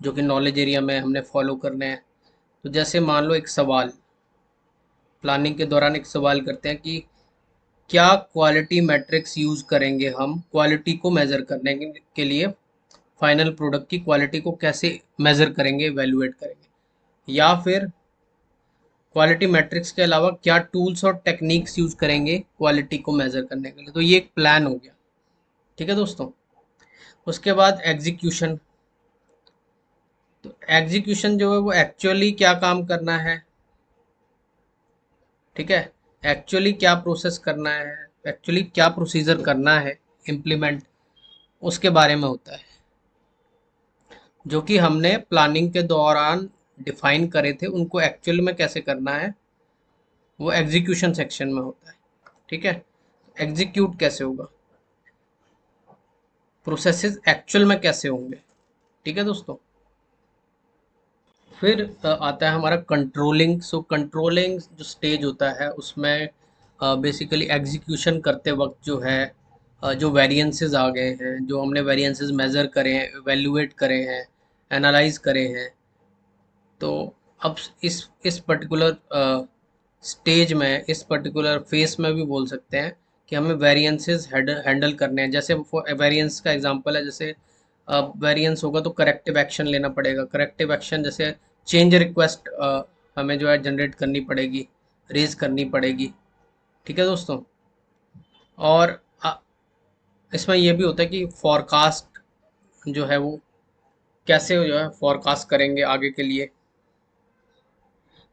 जो कि नॉलेज एरिया में हमने फॉलो करने हैं। तो जैसे मान लो एक सवाल, प्लानिंग के दौरान एक सवाल करते हैं कि क्या क्वालिटी मैट्रिक्स यूज करेंगे हम क्वालिटी को मेजर करने के लिए, फाइनल प्रोडक्ट की क्वालिटी को कैसे मेजर करेंगे, वैल्यूएट करेंगे, या फिर क्वालिटी मैट्रिक्स के अलावा क्या टूल्स और टेक्निक्स यूज करेंगे क्वालिटी को मेजर करने के लिए। तो ये एक प्लान हो गया, ठीक है दोस्तों। उसके बाद एग्जीक्यूशन। तो एग्जीक्यूशन जो है वो एक्चुअली क्या काम करना है, ठीक है, एक्चुअली क्या प्रोसेस करना है, एक्चुअली क्या प्रोसीजर करना है इम्प्लीमेंट, उसके बारे में होता है, जो कि हमने प्लानिंग के दौरान डिफाइन करे थे, उनको एक्चुअल में कैसे करना है वो एग्जीक्यूशन सेक्शन में होता है, ठीक है। एग्जीक्यूट कैसे होगा, प्रोसेसेस एक्चुअल में कैसे होंगे, ठीक है दोस्तों। फिर आता है हमारा कंट्रोलिंग। सो कंट्रोलिंग जो स्टेज होता है उसमें बेसिकली एग्जीक्यूशन करते वक्त जो है जो वेरिएंसेस आ गए हैं, जो हमने वेरिएंसेस मेज़र करे हैं, एवेल्युएट करे हैं, एनालाइज करे हैं, तो अब इस पर्टिकुलर स्टेज में, इस पर्टिकुलर फेस में भी बोल सकते हैं कि हमें वेरिएंसेस हैंडल करने हैं। जैसे वेरिएंस का एग्जांपल है, जैसे वेरिएंस होगा तो करेक्टिव एक्शन लेना पड़ेगा। करेक्टिव एक्शन जैसे चेंज रिक्वेस्ट हमें जो है जनरेट करनी पड़ेगी, रेज करनी पड़ेगी, ठीक है दोस्तों। और इसमें यह भी होता है कि फॉरकास्ट जो है वो कैसे जो है फॉरकास्ट करेंगे आगे के लिए,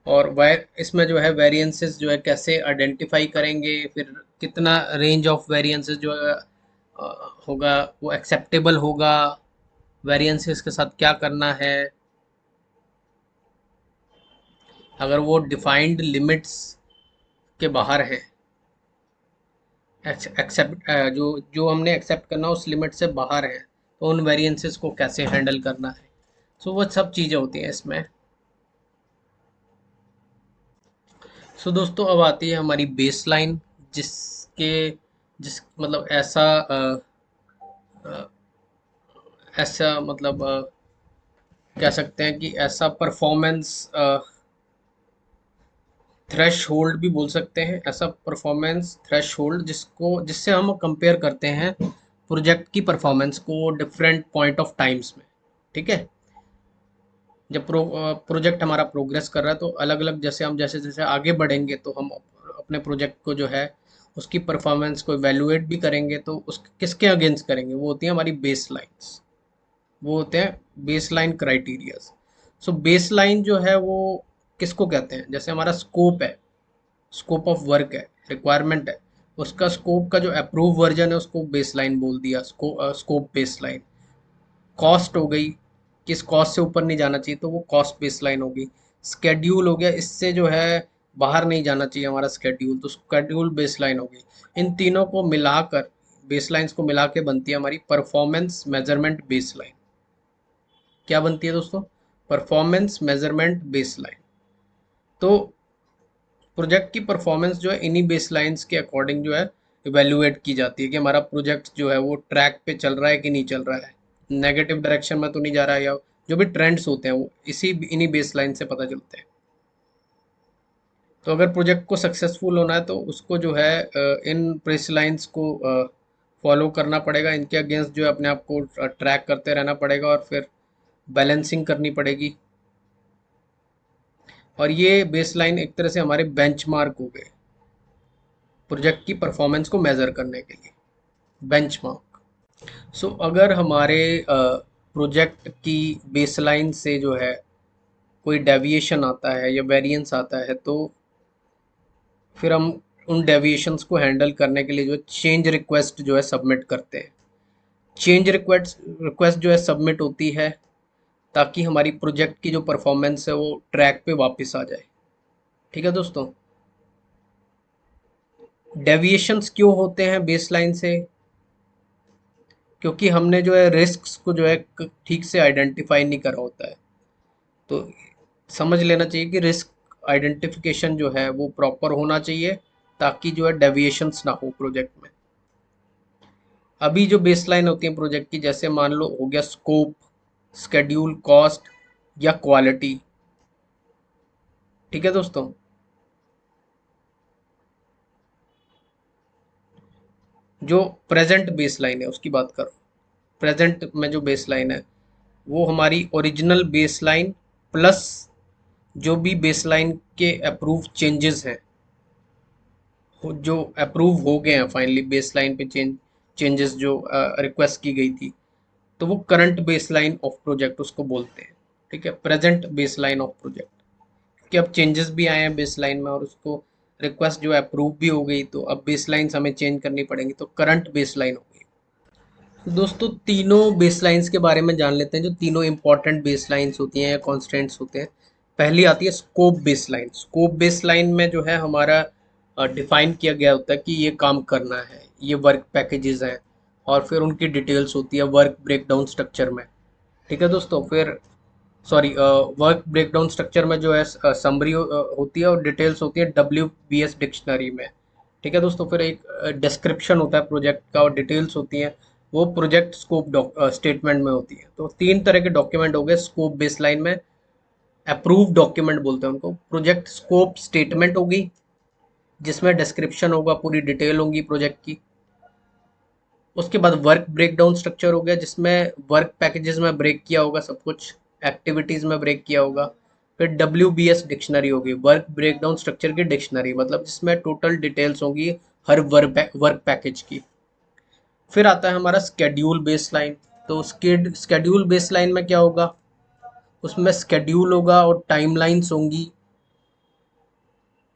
और इसमें जो है वेरिएंसेस जो है कैसे आइडेंटिफाई करेंगे, फिर कितना रेंज ऑफ वेरिएंसेस जो है होगा वो एक्सेप्टेबल होगा, वेरिएंसेस के साथ क्या करना है, अगर वो डिफाइंड लिमिट्स के बाहर है, एक्सेप्ट जो जो हमने एक्सेप्ट करना उस लिमिट से बाहर है, तो उन वेरिएंसेस को कैसे हैंडल करना है। सो वो सब चीज़ें होती हैं इसमें। सो दोस्तों अब आती है हमारी बेस लाइन, जिसके जिस मतलब अ, ऐसा मतलब कह सकते हैं कि ऐसा परफॉर्मेंस थ्रेश होल्ड भी बोल सकते हैं, ऐसा परफॉर्मेंस थ्रेश होल्ड जिससे हम कंपेयर करते हैं प्रोजेक्ट की परफॉर्मेंस को डिफरेंट पॉइंट ऑफ टाइम्स में, ठीक है। जब प्रोजेक्ट हमारा प्रोग्रेस कर रहा है तो अलग अलग, जैसे हम जैसे जैसे आगे बढ़ेंगे तो हम अपने प्रोजेक्ट को जो है उसकी परफॉर्मेंस को इवेलुएट भी करेंगे, तो उस किसके अगेंस्ट करेंगे, वो होती है हमारी बेस लाइन्स, वो होते हैं base line criterias. So base line जो है वो किसको कहते हैं, जैसे हमारा स्कोप है, स्कोप ऑफ वर्क है, रिक्वायरमेंट है, उसका स्कोप का जो अप्रूव वर्जन है उसको बेस लाइन बोल दिया, स्कोप बेस लाइन। कॉस्ट हो गई, किस कॉस्ट से ऊपर नहीं जाना चाहिए तो वो कॉस्ट बेस लाइन होगी। स्केड्यूल हो गया, इससे जो है बाहर नहीं जाना चाहिए हमारा स्केड्यूल, तो स्केड्यूल बेस लाइन होगी। इन तीनों को मिलाकर, बेस लाइन्स को मिला के बनती है हमारी परफॉर्मेंस मेजरमेंट बेस लाइन। क्या बनती है दोस्तों, परफॉर्मेंस मेजरमेंट बेस लाइन। तो प्रोजेक्ट की परफॉर्मेंस जो है इन्हीं बेस लाइन्स के अकॉर्डिंग जो है इवेल्युएट की जाती है कि हमारा प्रोजेक्ट जो है वो ट्रैक पे चल रहा है कि नहीं चल रहा है, नेगेटिव डायरेक्शन में तो नहीं जा रहा है, या जो भी ट्रेंड्स होते हैं वो इन्हीं बेस लाइन से पता चलते हैं। तो अगर प्रोजेक्ट को सक्सेसफुल होना है तो उसको जो है इन बेस लाइन्स को फॉलो करना पड़ेगा, इनके अगेंस्ट जो है अपने आप को ट्रैक करते रहना पड़ेगा, और फिर बैलेंसिंग करनी पड़ेगी। और ये बेसलाइन एक तरह से हमारे बेंचमार्क हो गए प्रोजेक्ट की परफॉर्मेंस को मेजर करने के लिए, बेंचमार्क। सो अगर हमारे प्रोजेक्ट की बेसलाइन से जो है कोई डेविएशन आता है या वेरिएंस आता है, तो फिर हम उन डेविएशंस को हैंडल करने के लिए जो चेंज रिक्वेस्ट जो है सबमिट करते हैं। चेंज रिक्वेस्ट जो है सबमिट होती है ताकि हमारी प्रोजेक्ट की जो परफॉर्मेंस है वो ट्रैक पे वापस आ जाए। ठीक है दोस्तों। डेविएशंस क्यों होते हैं बेसलाइन से? क्योंकि हमने जो है रिस्क्स को जो है ठीक से आइडेंटिफाई नहीं करा होता है। तो समझ लेना चाहिए कि रिस्क आइडेंटिफिकेशन जो है वो प्रॉपर होना चाहिए, ताकि जो है डेविएशंस ना हो प्रोजेक्ट में। अभी जो बेसलाइन होती है प्रोजेक्ट की, जैसे मान लो हो गया स्कोप, स्केड्यूल, कॉस्ट या क्वालिटी। ठीक है दोस्तों। जो प्रेजेंट बेसलाइन है उसकी बात करो। प्रेजेंट में जो बेसलाइन है वो हमारी ओरिजिनल बेसलाइन प्लस जो भी बेसलाइन के अप्रूव चेंजेस हैं, जो अप्रूव हो गए हैं फाइनली बेसलाइन पे चेंजेस जो रिक्वेस्ट की गई थी, तो वो करंट बेसलाइन ऑफ प्रोजेक्ट उसको बोलते हैं। ठीक है, प्रेजेंट बेसलाइन ऑफ प्रोजेक्ट। कि अब चेंजेस भी आए हैं बेसलाइन में और उसको रिक्वेस्ट जो अप्रूव भी हो गई, तो अब बेसलाइंस हमें चेंज करनी पड़ेंगी, तो करंट बेसलाइन हो गई। तो दोस्तों तीनों बेसलाइंस के बारे में जान लेते हैं, जो तीनों इंपॉर्टेंट बेसलाइंस होती हैं या कॉन्स्टेंट्स होते हैं। पहली आती है स्कोप बेसलाइन। स्कोप बेसलाइन में जो है हमारा डिफाइन किया गया होता है कि ये काम करना है, ये वर्क पैकेजेस हैं, और फिर उनकी डिटेल्स होती है वर्क ब्रेकडाउन स्ट्रक्चर में। ठीक है दोस्तों। फिर सॉरी, वर्क ब्रेकडाउन स्ट्रक्चर में जो है समरी होती है और डिटेल्स होती है WBS डिक्शनरी में। ठीक है दोस्तों। फिर एक डिस्क्रिप्शन होता है प्रोजेक्ट का और डिटेल्स होती हैं वो प्रोजेक्ट स्कोप स्टेटमेंट में होती है। तो तीन तरह के डॉक्यूमेंट हो गए स्कोप बेसलाइन में। अप्रूव डॉक्यूमेंट बोलते हैं उनको। प्रोजेक्ट स्कोप स्टेटमेंट होगी जिसमें डिस्क्रिप्शन होगा, पूरी डिटेल होगी प्रोजेक्ट की। उसके बाद वर्क ब्रेकडाउन स्ट्रक्चर हो गया जिसमें वर्क पैकेजेस में ब्रेक किया होगा सब कुछ, एक्टिविटीज में ब्रेक किया होगा। फिर WBS डिक्शनरी होगी, वर्क ब्रेकडाउन स्ट्रक्चर की डिक्शनरी, मतलब जिसमें टोटल डिटेल्स होंगी हर वर्क पैकेज की। फिर आता है हमारा स्केड्यूल बेसलाइन। तो स्केड्यूल बेसलाइन में क्या होगा, उसमें स्केड्यूल होगा और टाइमलाइंस होंगी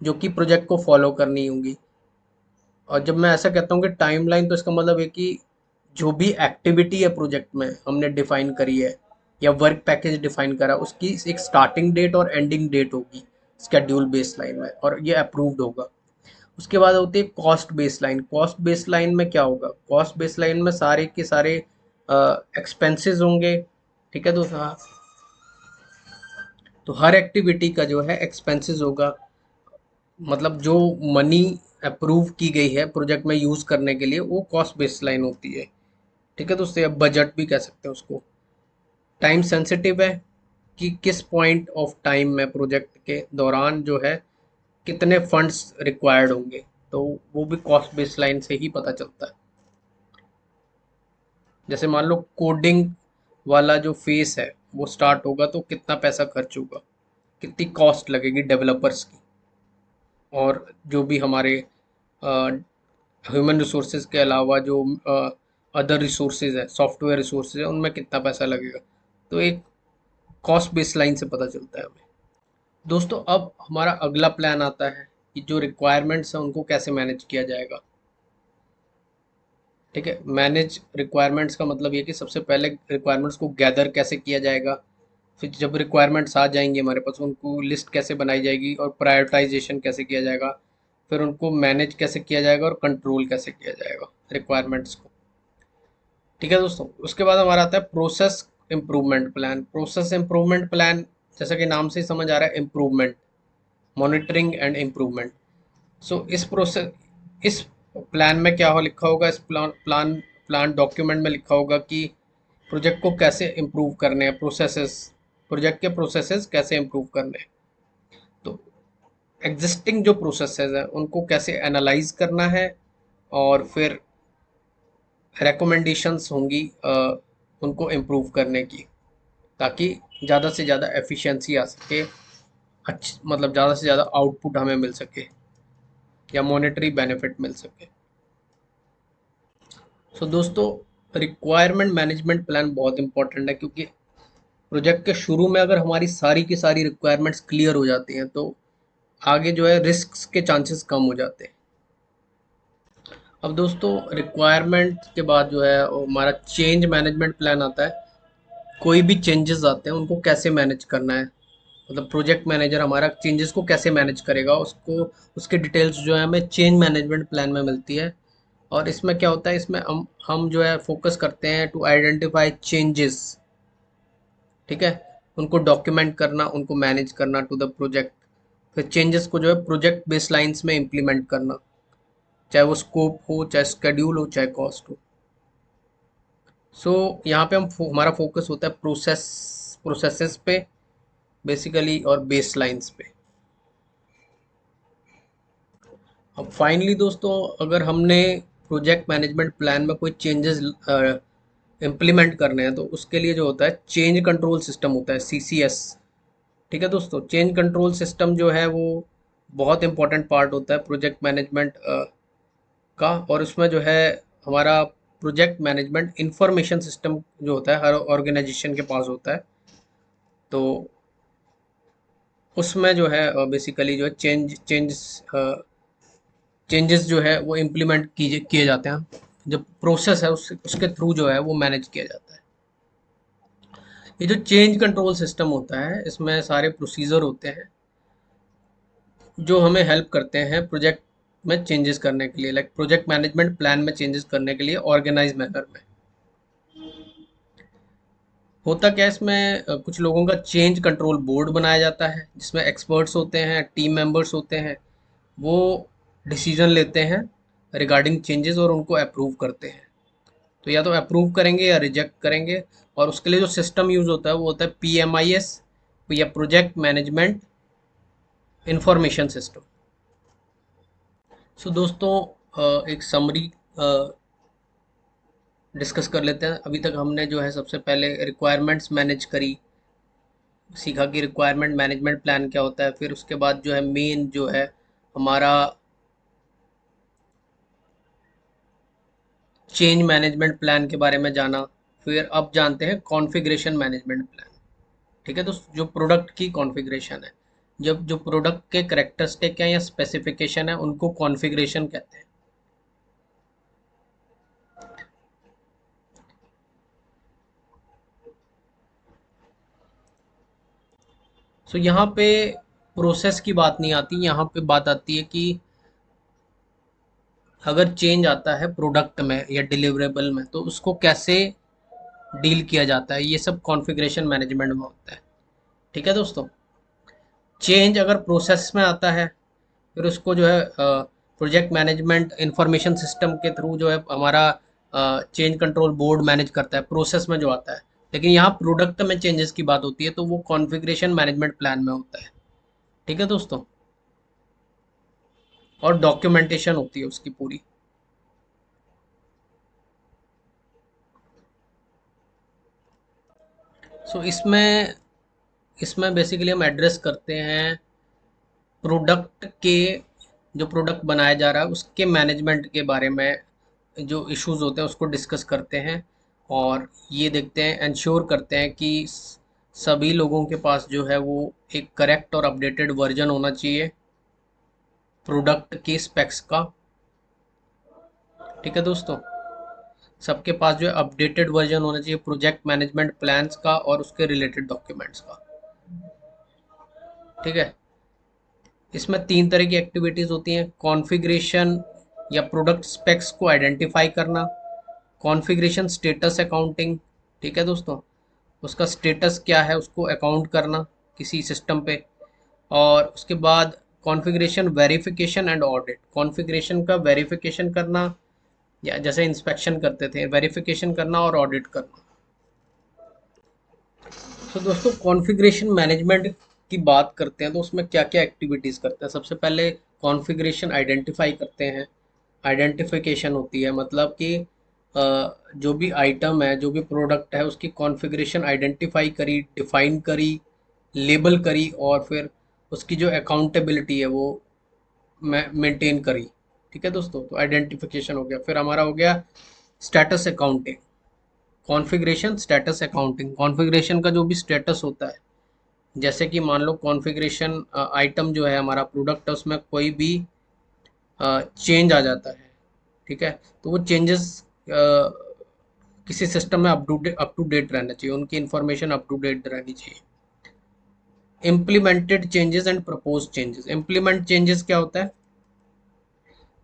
जो कि प्रोजेक्ट को फॉलो करनी होंगी। और जब मैं ऐसा कहता हूँ कि टाइमलाइन, तो इसका मतलब है कि जो भी एक्टिविटी है प्रोजेक्ट में हमने डिफाइन करी है या वर्क पैकेज डिफाइन करा, उसकी एक स्टार्टिंग डेट और एंडिंग डेट होगी स्केड्यूल बेसलाइन में, और ये अप्रूव्ड होगा। उसके बाद होती है कॉस्ट बेसलाइन। कॉस्ट बेसलाइन में क्या होगा, कॉस्ट बेसलाइन में सारे के सारे एक्सपेंसेस होंगे। ठीक है तो हर एक्टिविटी का जो है एक्सपेंसेस होगा, मतलब जो मनी अप्रूव की गई है प्रोजेक्ट में यूज करने के लिए, वो कॉस्ट बेसलाइन होती है। ठीक है दोस्तों, अब बजट भी कह सकते हैं उसको। टाइम सेंसिटिव है कि किस पॉइंट ऑफ टाइम में प्रोजेक्ट के दौरान जो है कितने फंड्स रिक्वायर्ड होंगे, तो वो भी कॉस्ट बेसलाइन से ही पता चलता है। जैसे मान लो कोडिंग वाला जो फेस है वो स्टार्ट होगा, तो कितना पैसा खर्च होगा, कितनी कॉस्ट लगेगी डेवलपर्स की, और जो भी हमारे ह्यूमन रिसोर्सेज के अलावा जो अदर रिसोर्सेज है, सॉफ्टवेयर रिसोर्सेज है, उनमें कितना पैसा लगेगा, तो एक कॉस्ट बेस लाइन से पता चलता है हमें। दोस्तों अब हमारा अगला प्लान आता है कि जो रिक्वायरमेंट्स हैं उनको कैसे मैनेज किया जाएगा। ठीक है, मैनेज रिक्वायरमेंट्स का मतलब ये कि सबसे पहले रिक्वायरमेंट्स को गैदर कैसे किया जाएगा, फिर जब रिक्वायरमेंट्स आ जाएंगी हमारे पास उनको लिस्ट कैसे बनाई जाएगी और प्रायोरिटाइजेशन कैसे किया जाएगा, फिर उनको मैनेज कैसे किया जाएगा और कंट्रोल कैसे किया जाएगा रिक्वायरमेंट्स को। ठीक है दोस्तों, उसके बाद हमारा आता है process improvement plan. Process improvement plan जैसा कि नाम से ही समझ आ रहा है, इम्प्रूवमेंट, मॉनिटरिंग एंड इम्प्रूवमेंट। सो इस प्लान में क्या हो लिखा होगा, इस प्लान डॉक्यूमेंट में लिखा होगा कि प्रोजेक्ट को कैसे इम्प्रूव करने हैं, प्रोसेसेस, प्रोजेक्ट के प्रोसेसेस कैसे इम्प्रूव करने हैं। तो एग्जिस्टिंग जो प्रोसेसेस हैं उनको कैसे एनालाइज करना है, और फिर रिकमेंडेशंस होंगी उनको इम्प्रूव करने की, ताकि ज़्यादा से ज़्यादा एफिशिएंसी आ सके, अच्छी मतलब ज़्यादा से ज़्यादा आउटपुट हमें मिल सके या मॉनेटरी बेनिफिट मिल सके। सो दोस्तों रिक्वायरमेंट मैनेजमेंट प्लान बहुत इंपॉर्टेंट है, क्योंकि प्रोजेक्ट के शुरू में अगर हमारी सारी की सारी रिक्वायरमेंट्स क्लियर हो जाती हैं तो आगे जो है रिस्क के चांसेस कम हो जाते हैं। अब दोस्तों रिक्वायरमेंट के बाद जो है वो हमारा चेंज मैनेजमेंट प्लान आता है। कोई भी चेंजेस आते हैं उनको कैसे मैनेज करना है, मतलब प्रोजेक्ट मैनेजर हमारा चेंजेस को कैसे मैनेज करेगा, उसको उसके डिटेल्स जो है हमें चेंज मैनेजमेंट प्लान में मिलती है। और इसमें क्या होता है, इसमें हम जो है फोकस करते हैं टू आइडेंटिफाई चेंजेस, ठीक है, उनको डॉक्यूमेंट करना, उनको मैनेज करना टू द प्रोजेक्ट, फिर चेंजेस को जो है प्रोजेक्ट बेसलाइंस में इम्प्लीमेंट करना, चाहे वो स्कोप हो, चाहे स्केड्यूल हो, चाहे कॉस्ट हो। सो यहाँ पे हमारा फोकस होता है प्रोसेसेस पे बेसिकली और बेसलाइंस पे। अब फाइनली दोस्तों, अगर हमने प्रोजेक्ट मैनेजमेंट प्लान में कोई चेंजेस इम्प्लीमेंट करने हैं तो उसके लिए जो होता है चेंज कंट्रोल सिस्टम होता है, CCS। ठीक है दोस्तों, चेंज कंट्रोल सिस्टम जो है वो बहुत इंपॉर्टेंट पार्ट होता है प्रोजेक्ट मैनेजमेंट का। और उसमें जो है हमारा प्रोजेक्ट मैनेजमेंट इंफॉर्मेशन सिस्टम जो होता है हर ऑर्गेनाइजेशन के पास होता है। तो उसमें जो है बेसिकली जो है चेंजेस जो है वो इम्प्लीमेंट किए जाते हैं, जो प्रोसेस है उसके थ्रू जो है वो मैनेज किया जाता है। ये जो चेंज कंट्रोल सिस्टम होता है इसमें सारे प्रोसीजर होते हैं जो हमें हेल्प करते हैं प्रोजेक्ट में चेंजेस करने के लिए, लाइक प्रोजेक्ट मैनेजमेंट प्लान में चेंजेस करने के लिए ऑर्गेनाइज मैनर में। होता क्या है इसमें, कुछ लोगों का चेंज कंट्रोल बोर्ड बनाया जाता है जिसमें एक्सपर्ट्स होते हैं, टीम मेंबर्स होते हैं, वो डिसीजन लेते हैं रिगार्डिंग चेंजेस और उनको अप्रूव करते हैं। तो या तो अप्रूव करेंगे या रिजेक्ट करेंगे। और उसके लिए जो सिस्टम यूज होता है वो होता है PMIS या प्रोजेक्ट मैनेजमेंट इंफॉर्मेशन सिस्टम। सो दोस्तों, एक समरी डिस्कस कर लेते हैं। अभी तक हमने जो है सबसे पहले रिक्वायरमेंट्स मैनेज करी, सीखा कि रिक्वायरमेंट मैनेजमेंट प्लान क्या होता है। फिर उसके बाद जो है मेन जो है हमारा चेंज मैनेजमेंट प्लान के बारे में जाना। फिर अब जानते हैं कॉन्फ़िगरेशन मैनेजमेंट प्लान। ठीक है, तो जो प्रोडक्ट की कॉन्फ़िगरेशन है, जब जो प्रोडक्ट के करेक्टरिस्टिक हैं या स्पेसिफिकेशन है उनको कॉन्फ़िगरेशन कहते हैं। सो यहाँ पे प्रोसेस की बात नहीं आती, यहाँ पे बात आती है कि अगर चेंज आता है प्रोडक्ट में या डिलीवरेबल में तो उसको कैसे डील किया जाता है, ये सब कॉन्फ़िगरेशन मैनेजमेंट में होता है। ठीक है दोस्तों, चेंज अगर प्रोसेस में आता है फिर उसको जो है प्रोजेक्ट मैनेजमेंट इंफॉर्मेशन सिस्टम के थ्रू जो है हमारा चेंज कंट्रोल बोर्ड मैनेज करता है प्रोसेस में जो आता है। लेकिन यहाँ प्रोडक्ट में चेंजेस की बात होती है तो वो कॉन्फ़िगरेशन मैनेजमेंट प्लान में होता है। ठीक है दोस्तों, और डॉक्यूमेंटेशन होती है उसकी पूरी। सो इसमें इसमें बेसिकली हम एड्रेस करते हैं प्रोडक्ट के, जो प्रोडक्ट बनाया जा रहा है उसके मैनेजमेंट के बारे में जो इश्यूज होते हैं उसको डिस्कस करते हैं। और ये देखते हैं, इंश्योर करते हैं कि सभी लोगों के पास जो है वो एक करेक्ट और अपडेटेड वर्जन होना चाहिए प्रोडक्ट के स्पेक्स का। ठीक है दोस्तों, सबके पास जो है अपडेटेड वर्जन होना चाहिए प्रोजेक्ट मैनेजमेंट प्लान्स का और उसके रिलेटेड डॉक्यूमेंट्स का। ठीक है, इसमें तीन तरह की एक्टिविटीज़ होती हैं, कॉन्फ़िगरेशन या प्रोडक्ट स्पेक्स को आइडेंटिफाई करना, कॉन्फ़िगरेशन स्टेटस अकाउंटिंग। ठीक है दोस्तों, उसका स्टेटस क्या है उसको अकाउंट करना किसी सिस्टम पे। और उसके बाद configuration verification and audit, configuration का वेरिफिकेशन करना या जैसे इंस्पेक्शन करते थे वेरिफिकेशन करना और ऑडिट करना। तो दोस्तों, कॉन्फ़िगरेशन मैनेजमेंट की बात करते हैं तो उसमें क्या क्या एक्टिविटीज़ करते हैं। सबसे पहले कॉन्फ़िगरेशन आइडेंटिफाई करते हैं। आइडेंटिफिकेशन होती है मतलब कि जो भी आइटम है, जो भी प्रोडक्ट है उसकी कॉन्फ़िगरेशन आइडेंटिफाई करी, डिफाइन करी, लेबल करी और फिर उसकी जो अकाउंटेबिलिटी है वो मेंटेन करी। ठीक है दोस्तों, तो आइडेंटिफिकेशन हो गया। फिर हमारा हो गया status accounting, configuration status accounting. Configuration का जो भी स्टेटस होता है, जैसे कि मान लो कॉन्फ़िगरेशन आइटम जो है हमारा प्रोडक्ट है उसमें कोई भी चेंज आ जाता है, ठीक है, तो वो चेंजेस किसी सिस्टम में अप टू डेट रहना चाहिए, उनकी इंफॉर्मेशन अप टू डेट रहनी चाहिए। Implemented changes and propose changes. Implement changes क्या होता है?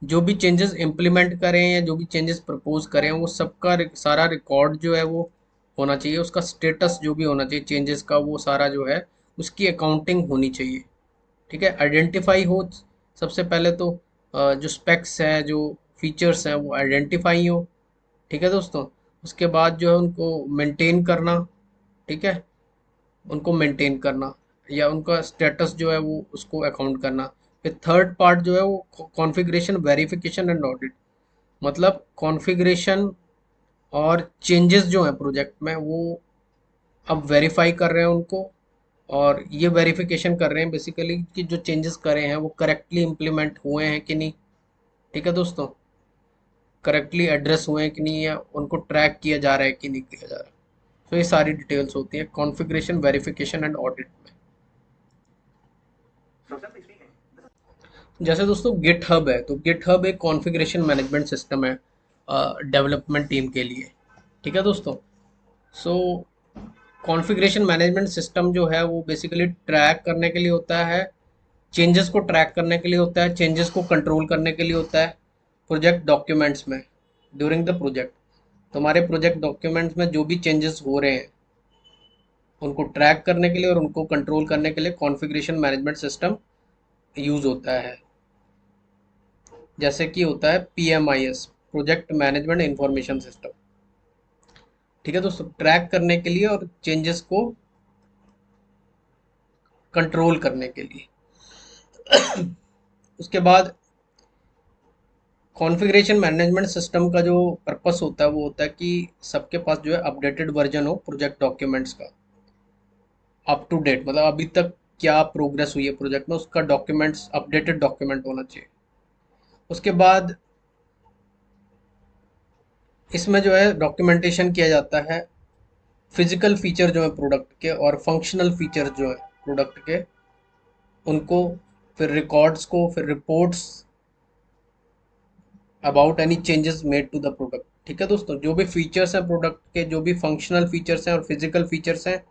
जो भी चेंजेस इम्प्लीमेंट करें या जो भी चेंजेस प्रपोज करें वो सबका सारा रिकॉर्ड जो है वो होना चाहिए, उसका स्टेटस जो भी होना चाहिए चेंजेस का, वो सारा जो है उसकी अकाउंटिंग होनी चाहिए। ठीक है, आइडेंटिफाई हो सबसे पहले तो, जो स्पेक्स हैं जो फीचर्स हैं वो आइडेंटिफाई हो। ठीक है दोस्तों, उसके बाद जो है उनको मेंटेन करना। ठीक है, उनको मेंटेन करना या उनका स्टेटस जो है वो उसको अकाउंट करना। फिर थर्ड पार्ट जो है वो कॉन्फ़िगरेशन वेरिफिकेशन एंड ऑडिट। मतलब कॉन्फ़िगरेशन और चेंजेस जो हैं प्रोजेक्ट में वो अब वेरीफाई कर रहे हैं उनको, और ये वेरिफिकेशन कर रहे हैं बेसिकली कि जो चेंजेस करे हैं वो करेक्टली इम्प्लीमेंट हुए हैं कि नहीं। ठीक है दोस्तों, करेक्टली एड्रेस हुए हैं कि नहीं, या उनको ट्रैक किया जा रहा है कि नहीं किया जा रहा है। तो ये सारी डिटेल्स होती है कॉन्फ़िगरेशन वेरिफिकेशन एंड ऑडिट में। जैसे दोस्तों गिटहब है, तो गिटहब एक कॉन्फ़िगरेशन मैनेजमेंट सिस्टम है डेवलपमेंट टीम के लिए। ठीक है दोस्तों, सो कॉन्फ़िगरेशन मैनेजमेंट सिस्टम जो है वो बेसिकली ट्रैक करने के लिए होता है, चेंजेस को ट्रैक करने के लिए होता है, चेंजेस को कंट्रोल करने के लिए होता है प्रोजेक्ट डॉक्यूमेंट्स में ड्यूरिंग द प्रोजेक्ट। तो हमारे प्रोजेक्ट डॉक्यूमेंट्स में जो भी चेंजेस हो रहे हैं उनको ट्रैक करने के लिए और उनको कंट्रोल करने के लिए कॉन्फ़िगरेशन मैनेजमेंट सिस्टम यूज़ होता है। जैसे कि होता है PMIS, project management information system. ठीक है दोस्तों, ट्रैक करने के लिए और चेंजेस को कंट्रोल करने के लिए। उसके बाद कॉन्फ़िगरेशन मैनेजमेंट सिस्टम का जो पर्पस होता है वो होता है कि सबके पास जो है अपडेटेड वर्जन हो प्रोजेक्ट डॉक्यूमेंट्स का, अप टू डेट, मतलब अभी तक क्या प्रोग्रेस हुई है प्रोजेक्ट में उसका डॉक्यूमेंट्स अपडेटेड डॉक्यूमेंट होना चाहिए। उसके बाद इसमें जो है डॉक्यूमेंटेशन किया जाता है फिजिकल फीचर जो है प्रोडक्ट के और फंक्शनल फीचर जो है प्रोडक्ट के, उनको, फिर रिकॉर्ड्स को, फिर reports about any changes made to the product. ठीक है दोस्तों, जो भी फीचर्स हैं प्रोडक्ट के, जो भी फंक्शनल फीचर्स हैं और फिजिकल फीचर्स हैं,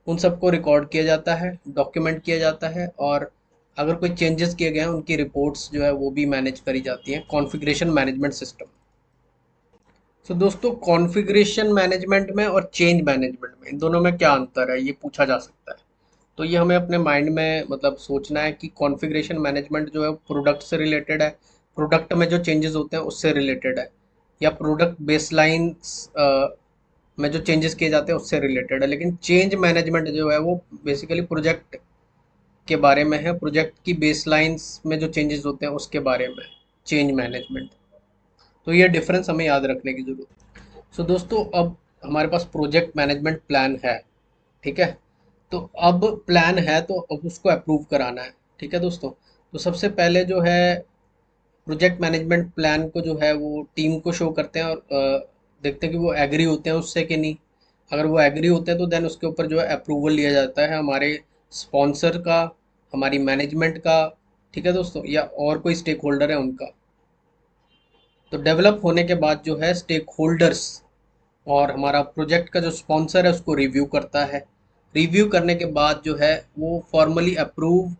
उन सबको रिकॉर्ड किया जाता है, डॉक्यूमेंट किया जाता है, और अगर कोई चेंजेस किए गए हैं उनकी रिपोर्ट्स जो है वो भी मैनेज करी जाती हैं कॉन्फ़िगरेशन मैनेजमेंट सिस्टम। तो दोस्तों कॉन्फ़िगरेशन मैनेजमेंट में और चेंज मैनेजमेंट में, इन दोनों में क्या अंतर है ये पूछा जा सकता है। तो ये हमें अपने माइंड में मतलब सोचना है कि कॉन्फ़िगरेशन मैनेजमेंट जो है प्रोडक्ट से रिलेटेड है, प्रोडक्ट में जो चेंजेस होते हैं उससे रिलेटेड है, या प्रोडक्ट बेसलाइंस में जो चेंजेस किए जाते हैं उससे रिलेटेड है। लेकिन चेंज मैनेजमेंट जो है वो बेसिकली प्रोजेक्ट के बारे में है, प्रोजेक्ट की बेसलाइंस में जो चेंजेस होते हैं उसके बारे में चेंज मैनेजमेंट। तो ये डिफरेंस हमें याद रखने की जरूरत है। सो दोस्तों अब हमारे पास प्रोजेक्ट मैनेजमेंट प्लान है। ठीक है, तो अब प्लान है तो अब उसको अप्रूव कराना है। ठीक है दोस्तों, तो सबसे पहले जो है प्रोजेक्ट मैनेजमेंट प्लान को जो है वो टीम को शो करते हैं और देखते हैं कि वो एग्री होते हैं उससे कि नहीं। अगर वो एग्री होते हैं तो देन उसके ऊपर जो है अप्रूवल लिया जाता है हमारे स्पॉन्सर का, हमारी मैनेजमेंट का। ठीक है दोस्तों, या और कोई स्टेक होल्डर है उनका। तो डेवलप होने के बाद जो है स्टेक होल्डर्स और हमारा प्रोजेक्ट का जो स्पॉन्सर है उसको रिव्यू करता है। रिव्यू करने के बाद जो है वो फॉर्मली अप्रूव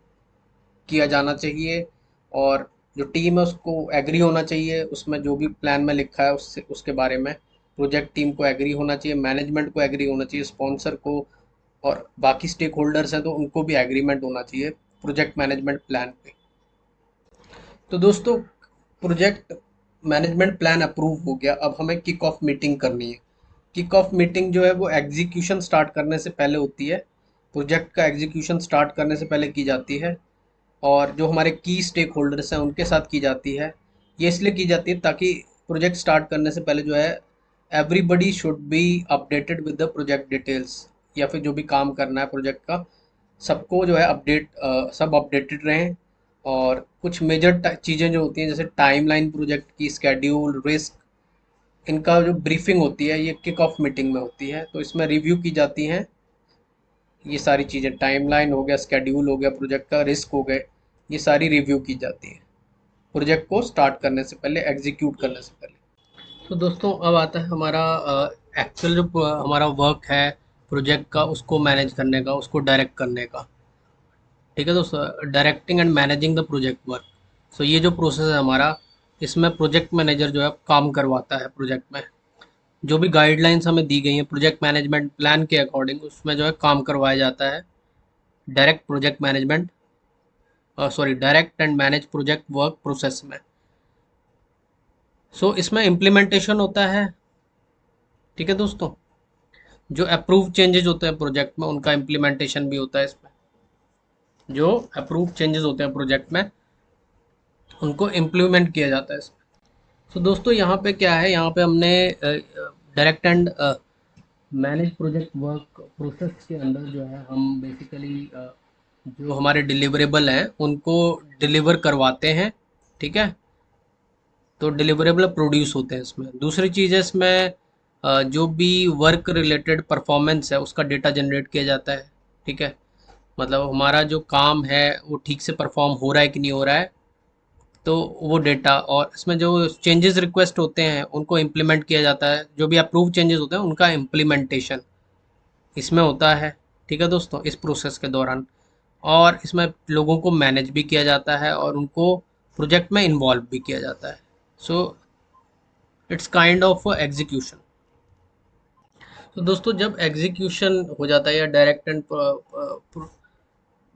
किया जाना चाहिए, और जो टीम है उसको एग्री होना चाहिए उसमें जो भी प्लान में लिखा है उससे, उसके बारे में प्रोजेक्ट टीम को एग्री होना चाहिए, मैनेजमेंट को एग्री होना चाहिए, स्पॉन्सर को, और बाकी स्टेक होल्डर्स हैं तो उनको भी एग्रीमेंट होना चाहिए प्रोजेक्ट मैनेजमेंट प्लान पे। तो दोस्तों प्रोजेक्ट मैनेजमेंट प्लान अप्रूव हो गया, अब हमें किक ऑफ मीटिंग करनी है। किक ऑफ मीटिंग जो है वो एग्जीक्यूशन स्टार्ट करने से पहले होती है, प्रोजेक्ट का एग्जीक्यूशन स्टार्ट करने से पहले की जाती है, और जो हमारे की स्टेक होल्डर्स हैं उनके साथ की जाती है। ये इसलिए की जाती है ताकि प्रोजेक्ट स्टार्ट करने से पहले जो है everybody should be updated with the project details, या फिर जो भी काम करना है प्रोजेक्ट का सबको जो है अपडेट, सब अपडेटेड रहें। और कुछ मेजर चीज़ें जो होती हैं जैसे टाइमलाइन, प्रोजेक्ट की स्केड्यूल, रिस्क, इनका जो ब्रीफिंग होती है ये किक ऑफ मीटिंग में होती है। तो इसमें रिव्यू की जाती हैं ये सारी चीज़ें, टाइमलाइन हो गया, स्केड्यूल हो गया, प्रोजेक्ट का रिस्क हो गए, ये सारी रिव्यू की जाती है प्रोजेक्ट को स्टार्ट करने से पहले, एग्जीक्यूट करने से पहले। तो दोस्तों अब आता है हमारा एक्चुअल जो हमारा वर्क है प्रोजेक्ट का, उसको मैनेज करने का, उसको डायरेक्ट करने का। ठीक है दोस्तों, directing and managing the project work. So ये जो प्रोसेस है हमारा, इसमें प्रोजेक्ट मैनेजर जो है काम करवाता है प्रोजेक्ट में। जो भी गाइडलाइंस हमें दी गई हैं प्रोजेक्ट मैनेजमेंट प्लान के अकॉर्डिंग, उसमें जो है काम करवाया जाता है। Direct project management, sorry, direct and manage project work process में। सो इसमें इम्प्लीमेंटेशन होता है। ठीक है दोस्तों, जो अप्रूव चेंजेस होते हैं प्रोजेक्ट में, उनका इम्प्लीमेंटेशन भी होता है इसमें। जो अप्रूव चेंजेस होते हैं प्रोजेक्ट में, उनको इम्प्लीमेंट किया जाता है इसमें। तो दोस्तों यहाँ पे क्या है, यहाँ पे हमने direct and manage project work process के अंदर जो है हम बेसिकली जो हमारे डिलीवरेबल हैं उनको डिलीवर करवाते हैं। ठीक है, तो डिलीवरेबल प्रोड्यूस होते हैं इसमें। दूसरी चीज़ है इसमें जो भी वर्क रिलेटेड परफॉर्मेंस है उसका डेटा जनरेट किया जाता है। ठीक है, मतलब हमारा जो काम है वो ठीक से परफॉर्म हो रहा है कि नहीं हो रहा है, तो वो डेटा, और इसमें जो चेंजेस रिक्वेस्ट होते हैं उनको इम्प्लीमेंट किया जाता है। जो भी अप्रूव चेंजेस होते हैं उनका इम्प्लीमेंटेशन इसमें होता है। ठीक है दोस्तों, इस प्रोसेस के दौरान, और इसमें लोगों को मैनेज भी किया जाता है और उनको प्रोजेक्ट में इन्वॉल्व भी किया जाता है। So it's kind of execution. तो दोस्तों जब एग्जीक्यूशन हो जाता है या direct and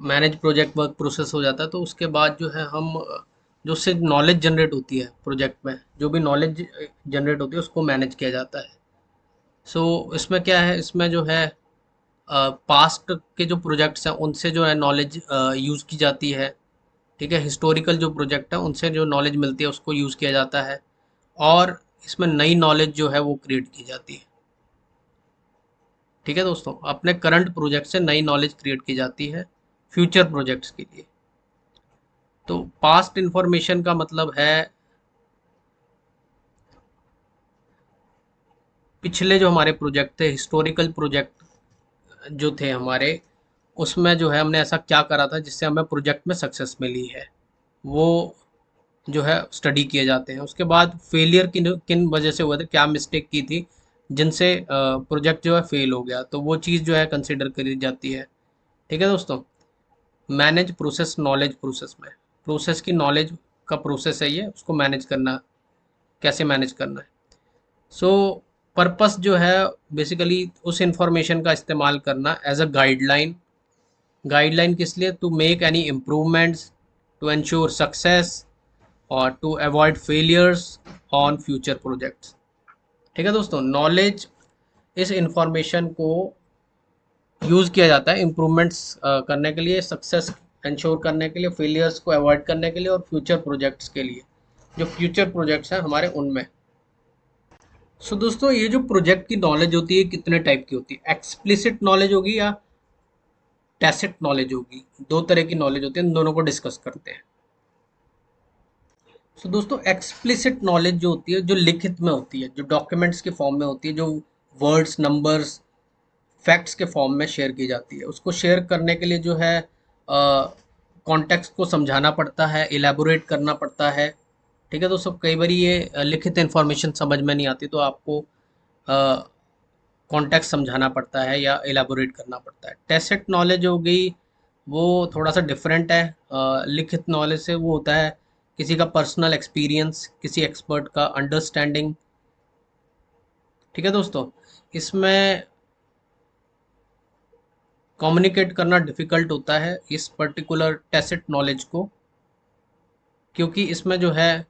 manage project work process हो जाता है, तो उसके बाद जो है हम जो उससे नॉलेज जनरेट होती है प्रोजेक्ट में, जो भी नॉलेज जनरेट होती है उसको मैनेज किया जाता है। सो इसमें क्या है, इसमें जो है पास्ट के जो प्रोजेक्ट्स हैं उनसे जो है नॉलेज यूज़ की जाती है। ठीक है, हिस्टोरिकल जो प्रोजेक्ट है उनसे जो नॉलेज मिलती है उसको यूज़ किया जाता है, और इसमें नई नॉलेज जो है वो क्रिएट की जाती है। ठीक है दोस्तों, अपने करंट प्रोजेक्ट से नई नॉलेज क्रिएट की जाती है फ्यूचर प्रोजेक्ट्स के लिए। तो पास्ट इंफॉर्मेशन का मतलब है पिछले जो हमारे प्रोजेक्ट थे, हिस्टोरिकल प्रोजेक्ट जो थे हमारे, उसमें जो है हमने ऐसा क्या करा था जिससे हमें प्रोजेक्ट में सक्सेस मिली है, वो जो है स्टडी किए जाते हैं। उसके बाद फेलियर किन किन वजह से हुआ था, क्या मिस्टेक की थी जिनसे प्रोजेक्ट जो है फेल हो गया, तो वो चीज़ जो है कंसिडर करी जाती है। ठीक है दोस्तों, मैनेज प्रोसेस नॉलेज प्रोसेस में, प्रोसेस की नॉलेज का प्रोसेस है ये, उसको मैनेज करना, कैसे मैनेज करना है। सो पर्पस जो है बेसिकली उस इंफॉर्मेशन का इस्तेमाल करना एज अ गाइडलाइन। गाइडलाइन किस लिए, to make any improvements, to ensure success, और to avoid failures on future projects. ठीक है दोस्तों, नॉलेज, इस इंफॉर्मेशन को यूज़ किया जाता है इम्प्रूवमेंट्स करने के लिए, सक्सेस इंश्योर करने के लिए, फेलियर्स को अवॉइड करने के लिए, और फ्यूचर प्रोजेक्ट्स के लिए, जो फ्यूचर प्रोजेक्ट्स हैं हमारे उनमें। सो दोस्तों ये जो प्रोजेक्ट की नॉलेज होती है कितने टाइप की होती है, एक्सप्लिसिट नॉलेज होगी या टैसिट नॉलेज होगी। दो तरह की नॉलेज होती है, इन दोनों को डिस्कस करते हैं। सो दोस्तों एक्सप्लिसिट नॉलेज जो होती है, जो लिखित में होती है, जो डॉक्यूमेंट्स के फॉर्म में होती है, जो वर्ड्स नंबर्स फैक्ट्स के फॉर्म में शेयर की जाती है, उसको शेयर करने के लिए जो है कॉन्टेक्स्ट को समझाना पड़ता है, इलेबोरेट करना पड़ता है। ठीक है दोस्तों, कई बार ये लिखित इन्फॉर्मेशन समझ में नहीं आती, तो आपको कॉन्टेक्स्ट समझाना पड़ता है या इलेबोरेट करना पड़ता है। टैसिट नॉलेज हो गई, वो थोड़ा सा डिफरेंट है लिखित नॉलेज से। वो होता है किसी का पर्सनल एक्सपीरियंस, किसी एक्सपर्ट का अंडरस्टैंडिंग। ठीक है दोस्तों, इसमें कम्युनिकेट करना डिफ़िकल्ट होता है इस पर्टिकुलर टैसिट नॉलेज को, क्योंकि इसमें जो है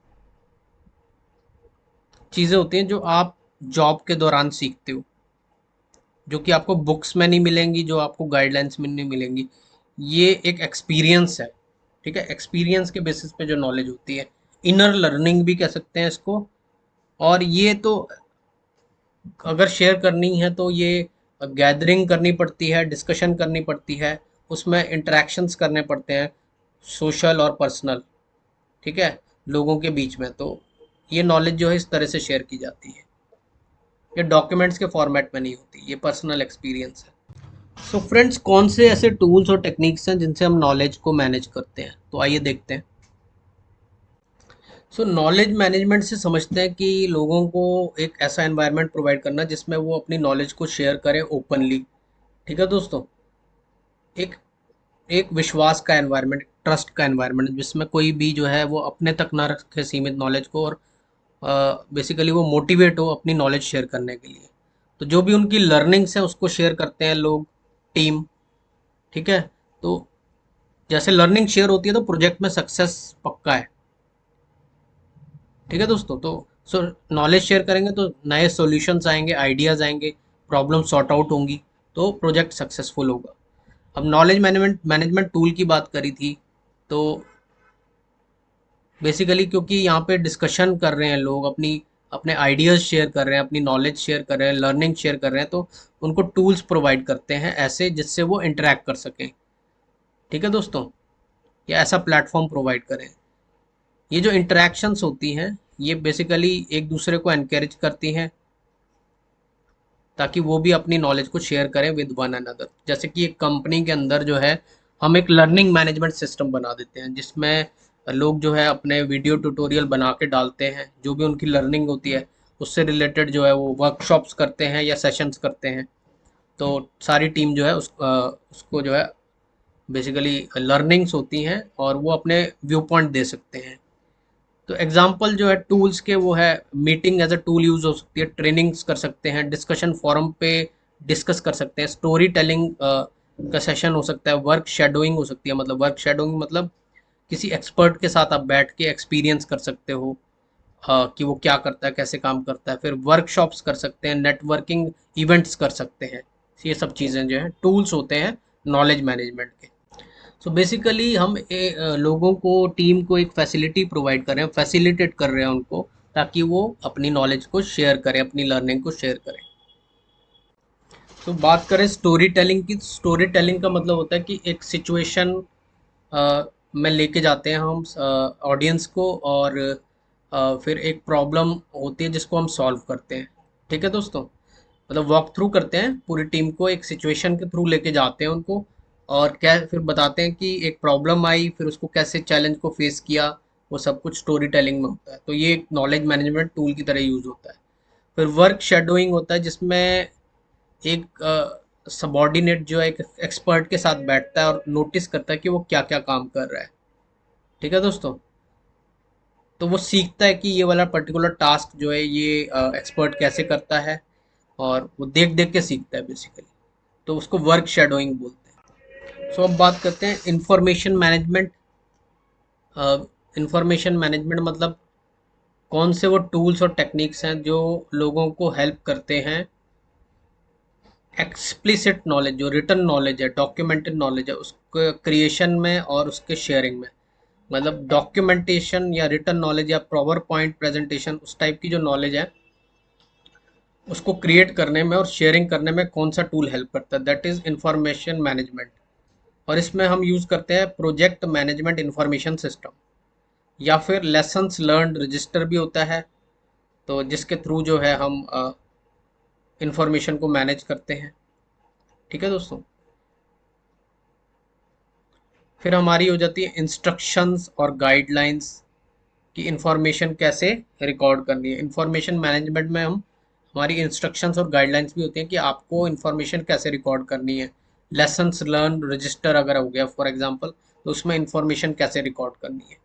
चीज़ें होती हैं जो आप जॉब के दौरान सीखते हो, जो कि आपको बुक्स में नहीं मिलेंगी, जो आपको गाइडलाइंस में नहीं मिलेंगी। ये एक एक्सपीरियंस है। ठीक है, एक्सपीरियंस के बेसिस पे जो नॉलेज होती है, इनर लर्निंग भी कह सकते हैं इसको। और ये तो अगर शेयर करनी है तो ये गैदरिंग करनी पड़ती है, डिस्कशन करनी पड़ती है, उसमें इंटरेक्शंस करने पड़ते हैं, सोशल और पर्सनल। ठीक है, लोगों के बीच में। तो ये नॉलेज जो है इस तरह से शेयर की जाती है, ये डॉक्यूमेंट्स के फॉर्मेट में नहीं होती, ये पर्सनल एक्सपीरियंस है। सो फ्रेंड्स, कौन से ऐसे टूल्स और टेक्निक्स हैं जिनसे हम नॉलेज को मैनेज करते हैं, तो आइए देखते हैं। सो नॉलेज मैनेजमेंट से समझते हैं कि लोगों को एक ऐसा एनवायरनमेंट प्रोवाइड करना जिसमें वो अपनी नॉलेज को शेयर करें ओपनली। ठीक है दोस्तों, एक एक विश्वास का एनवायरनमेंट, ट्रस्ट का एनवायरनमेंट, जिसमें कोई भी जो है वो अपने तक ना रखे सीमित नॉलेज को, और बेसिकली वो मोटिवेट हो अपनी नॉलेज शेयर करने के लिए। तो जो भी उनकी लर्निंग्स हैं उसको शेयर करते हैं लोग, टीम। ठीक है, तो जैसे लर्निंग शेयर होती है तो प्रोजेक्ट में सक्सेस पक्का है। ठीक है दोस्तों, तो सो नॉलेज शेयर करेंगे तो नए सॉल्यूशंस आएंगे, आइडियाज़ आएंगे, प्रॉब्लम सॉर्ट आउट होंगी, तो प्रोजेक्ट सक्सेसफुल होगा। अब नॉलेज मैनेजमेंट मैनेजमेंट टूल की बात करी थी, तो बेसिकली क्योंकि यहाँ पे डिस्कशन कर रहे हैं लोग, अपनी अपने आइडियाज़ शेयर कर रहे हैं, अपनी नॉलेज शेयर कर रहे हैं, लर्निंग शेयर कर रहे हैं, तो उनको टूल्स प्रोवाइड करते हैं ऐसे जिससे वो इंटरेक्ट कर सकें। ठीक है दोस्तों, या ऐसा प्लेटफॉर्म प्रोवाइड करें। ये जो इंटरेक्शंस होती हैं ये बेसिकली एक दूसरे को एनकरेज करती हैं ताकि वो भी अपनी नॉलेज को शेयर करें विद वन अनदर। जैसे कि एक कंपनी के अंदर जो है हम एक लर्निंग मैनेजमेंट सिस्टम बना देते हैं जिसमें लोग जो है अपने वीडियो ट्यूटोरियल बना के डालते हैं, जो भी उनकी लर्निंग होती है उससे रिलेटेड जो है वो वर्कशॉप्स करते हैं या सेशंस करते हैं। तो सारी टीम जो है उसको जो है बेसिकली लर्निंग्स होती हैं और वो अपने व्यू पॉइंट दे सकते हैं। तो एग्जांपल जो है टूल्स के वो है, meeting as a tool use हो सकती है, ट्रेनिंग्स कर सकते हैं, डिस्कशन फोरम पे डिस्कस कर सकते हैं, स्टोरी टेलिंग का सेशन हो सकता है, वर्क शेडोइंग हो सकती है। मतलब वर्क शेडोइंग मतलब किसी एक्सपर्ट के साथ आप बैठ के एक्सपीरियंस कर सकते हो कि वो क्या करता है, कैसे काम करता है। फिर वर्कशॉप्स कर सकते हैं, नेटवर्किंग इवेंट्स कर सकते हैं। ये सब चीज़ें जो हैं टूल्स होते हैं नॉलेज मैनेजमेंट के। सो बेसिकली हम लोगों को, टीम को एक फैसिलिटी प्रोवाइड कर रहे हैं, फैसिलिटेट कर रहे हैं उनको, ताकि वो अपनी नॉलेज को शेयर करें, अपनी लर्निंग को शेयर करें। तो बात करें स्टोरी टेलिंग की, स्टोरी टेलिंग का मतलब होता है कि एक सिचुएशन में लेके जाते हैं हम ऑडियंस को, और फिर एक प्रॉब्लम होती है जिसको हम सॉल्व करते हैं। ठीक है दोस्तों, मतलब वॉक थ्रू करते हैं पूरी टीम को, एक सिचुएशन के थ्रू लेके जाते हैं उनको, और क्या फिर बताते हैं कि एक प्रॉब्लम आई, फिर उसको कैसे चैलेंज को फेस किया। वो सब कुछ स्टोरी टेलिंग में होता है। तो ये एक नॉलेज मैनेजमेंट टूल की तरह यूज होता है। फिर वर्क शेडोइंग होता है जिसमें एक सबॉर्डिनेट जो है एक एक्सपर्ट के साथ बैठता है और नोटिस करता है कि वो क्या क्या काम कर रहा है। ठीक है दोस्तों, तो वो सीखता है कि ये वाला पर्टिकुलर टास्क जो है ये एक्सपर्ट कैसे करता है, और वो देख देख के सीखता है बेसिकली। तो उसको वर्क शेडोइंग बोलते हैं। सो अब बात करते हैं इंफॉर्मेशन मैनेजमेंट। इंफॉर्मेशन मैनेजमेंट मतलब कौन से वो टूल्स और टेक्निक्स हैं जो लोगों को हेल्प करते हैं एक्सप्लिसिट नॉलेज, जो रिटर्न नॉलेज है, डॉक्यूमेंटेड नॉलेज है, उसके क्रिएशन में और उसके शेयरिंग में। मतलब डॉक्यूमेंटेशन या रिटर्न नॉलेज या पावर पॉइंट प्रेजेंटेशन, उस टाइप की जो नॉलेज है उसको क्रिएट करने में और शेयरिंग करने में कौन सा टूल हेल्प करता है, दैट इज इंफॉर्मेशन मैनेजमेंट। और इसमें हम यूज करते हैं प्रोजेक्ट मैनेजमेंट इंफॉर्मेशन सिस्टम, या फिर लेसन्स लर्न रजिस्टर भी होता है, तो जिसके थ्रू जो है हम इंफॉर्मेशन को मैनेज करते हैं। ठीक है दोस्तों, फिर हमारी हो जाती है इंस्ट्रक्शंस और गाइडलाइंस कि इंफॉर्मेशन कैसे रिकॉर्ड करनी है। इंफॉर्मेशन मैनेजमेंट में हम, हमारी इंस्ट्रक्शंस और गाइडलाइंस भी होती हैं कि आपको इंफॉर्मेशन कैसे रिकॉर्ड करनी है। लेसन्स लर्न रजिस्टर अगर हो गया फॉर एग्जांपल, तो उसमें इंफॉर्मेशन कैसे रिकॉर्ड करनी है।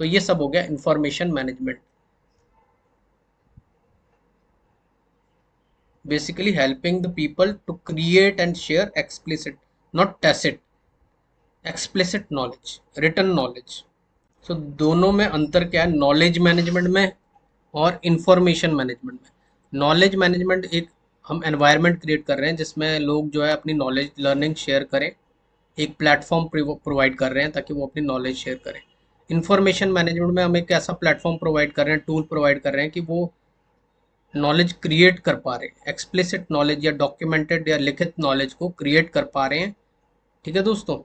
तो ये सब हो गया information management. Basically helping the people to create and share explicit, not tacit, explicit knowledge, return knowledge. So दोनों में अंतर क्या है नॉलेज मैनेजमेंट में और इंफॉर्मेशन मैनेजमेंट में। नॉलेज मैनेजमेंट एक हम एनवायरनमेंट क्रिएट कर रहे हैं जिसमें लोग जो है अपनी नॉलेज लर्निंग शेयर करें, एक प्लेटफॉर्म प्रोवाइड कर रहे हैं ताकि वो अपनी नॉलेज शेयर करें। इंफॉर्मेशन मैनेजमेंट में हम एक ऐसा प्लेटफॉर्म प्रोवाइड कर रहे हैं, टूल प्रोवाइड कर रहे हैं कि वो नॉलेज क्रिएट कर पा रहे हैं, एक्सप्लिसिट नॉलेज या डॉक्यूमेंटेड या लिखित नॉलेज को क्रिएट कर पा रहे हैं। ठीक है दोस्तों,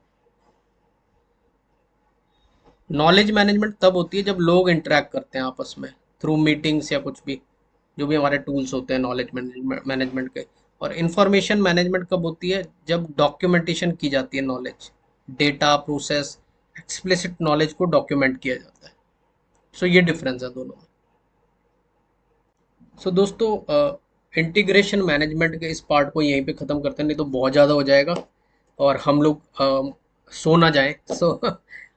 नॉलेज मैनेजमेंट तब होती है जब लोग इंटरेक्ट करते हैं आपस में थ्रू मीटिंग्स या कुछ भी, जो भी हमारे टूल्स होते हैं नॉलेज मैनेजमेंट के। और इंफॉर्मेशन मैनेजमेंट कब होती है, जब डॉक्यूमेंटेशन की जाती है knowledge, data process, explicit knowledge को डॉक्यूमेंट किया जाता है। सो ये डिफरेंस है दोनों में। सो दोस्तों, इंटीग्रेशन मैनेजमेंट के इस पार्ट को यहीं पे ख़त्म करते हैं, नहीं तो बहुत ज़्यादा हो जाएगा और हम लोग सो ना जाएं। सो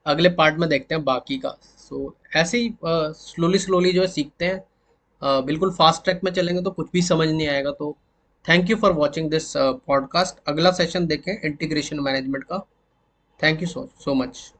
अगले पार्ट में देखते हैं बाकी का। सो ऐसे ही स्लोली स्लोली जो है सीखते हैं। बिल्कुल फास्ट ट्रैक में चलेंगे तो कुछ भी समझ नहीं आएगा। तो thank you for watching this podcast. अगला सेशन देखें इंटीग्रेशन मैनेजमेंट का। Thank you so so much.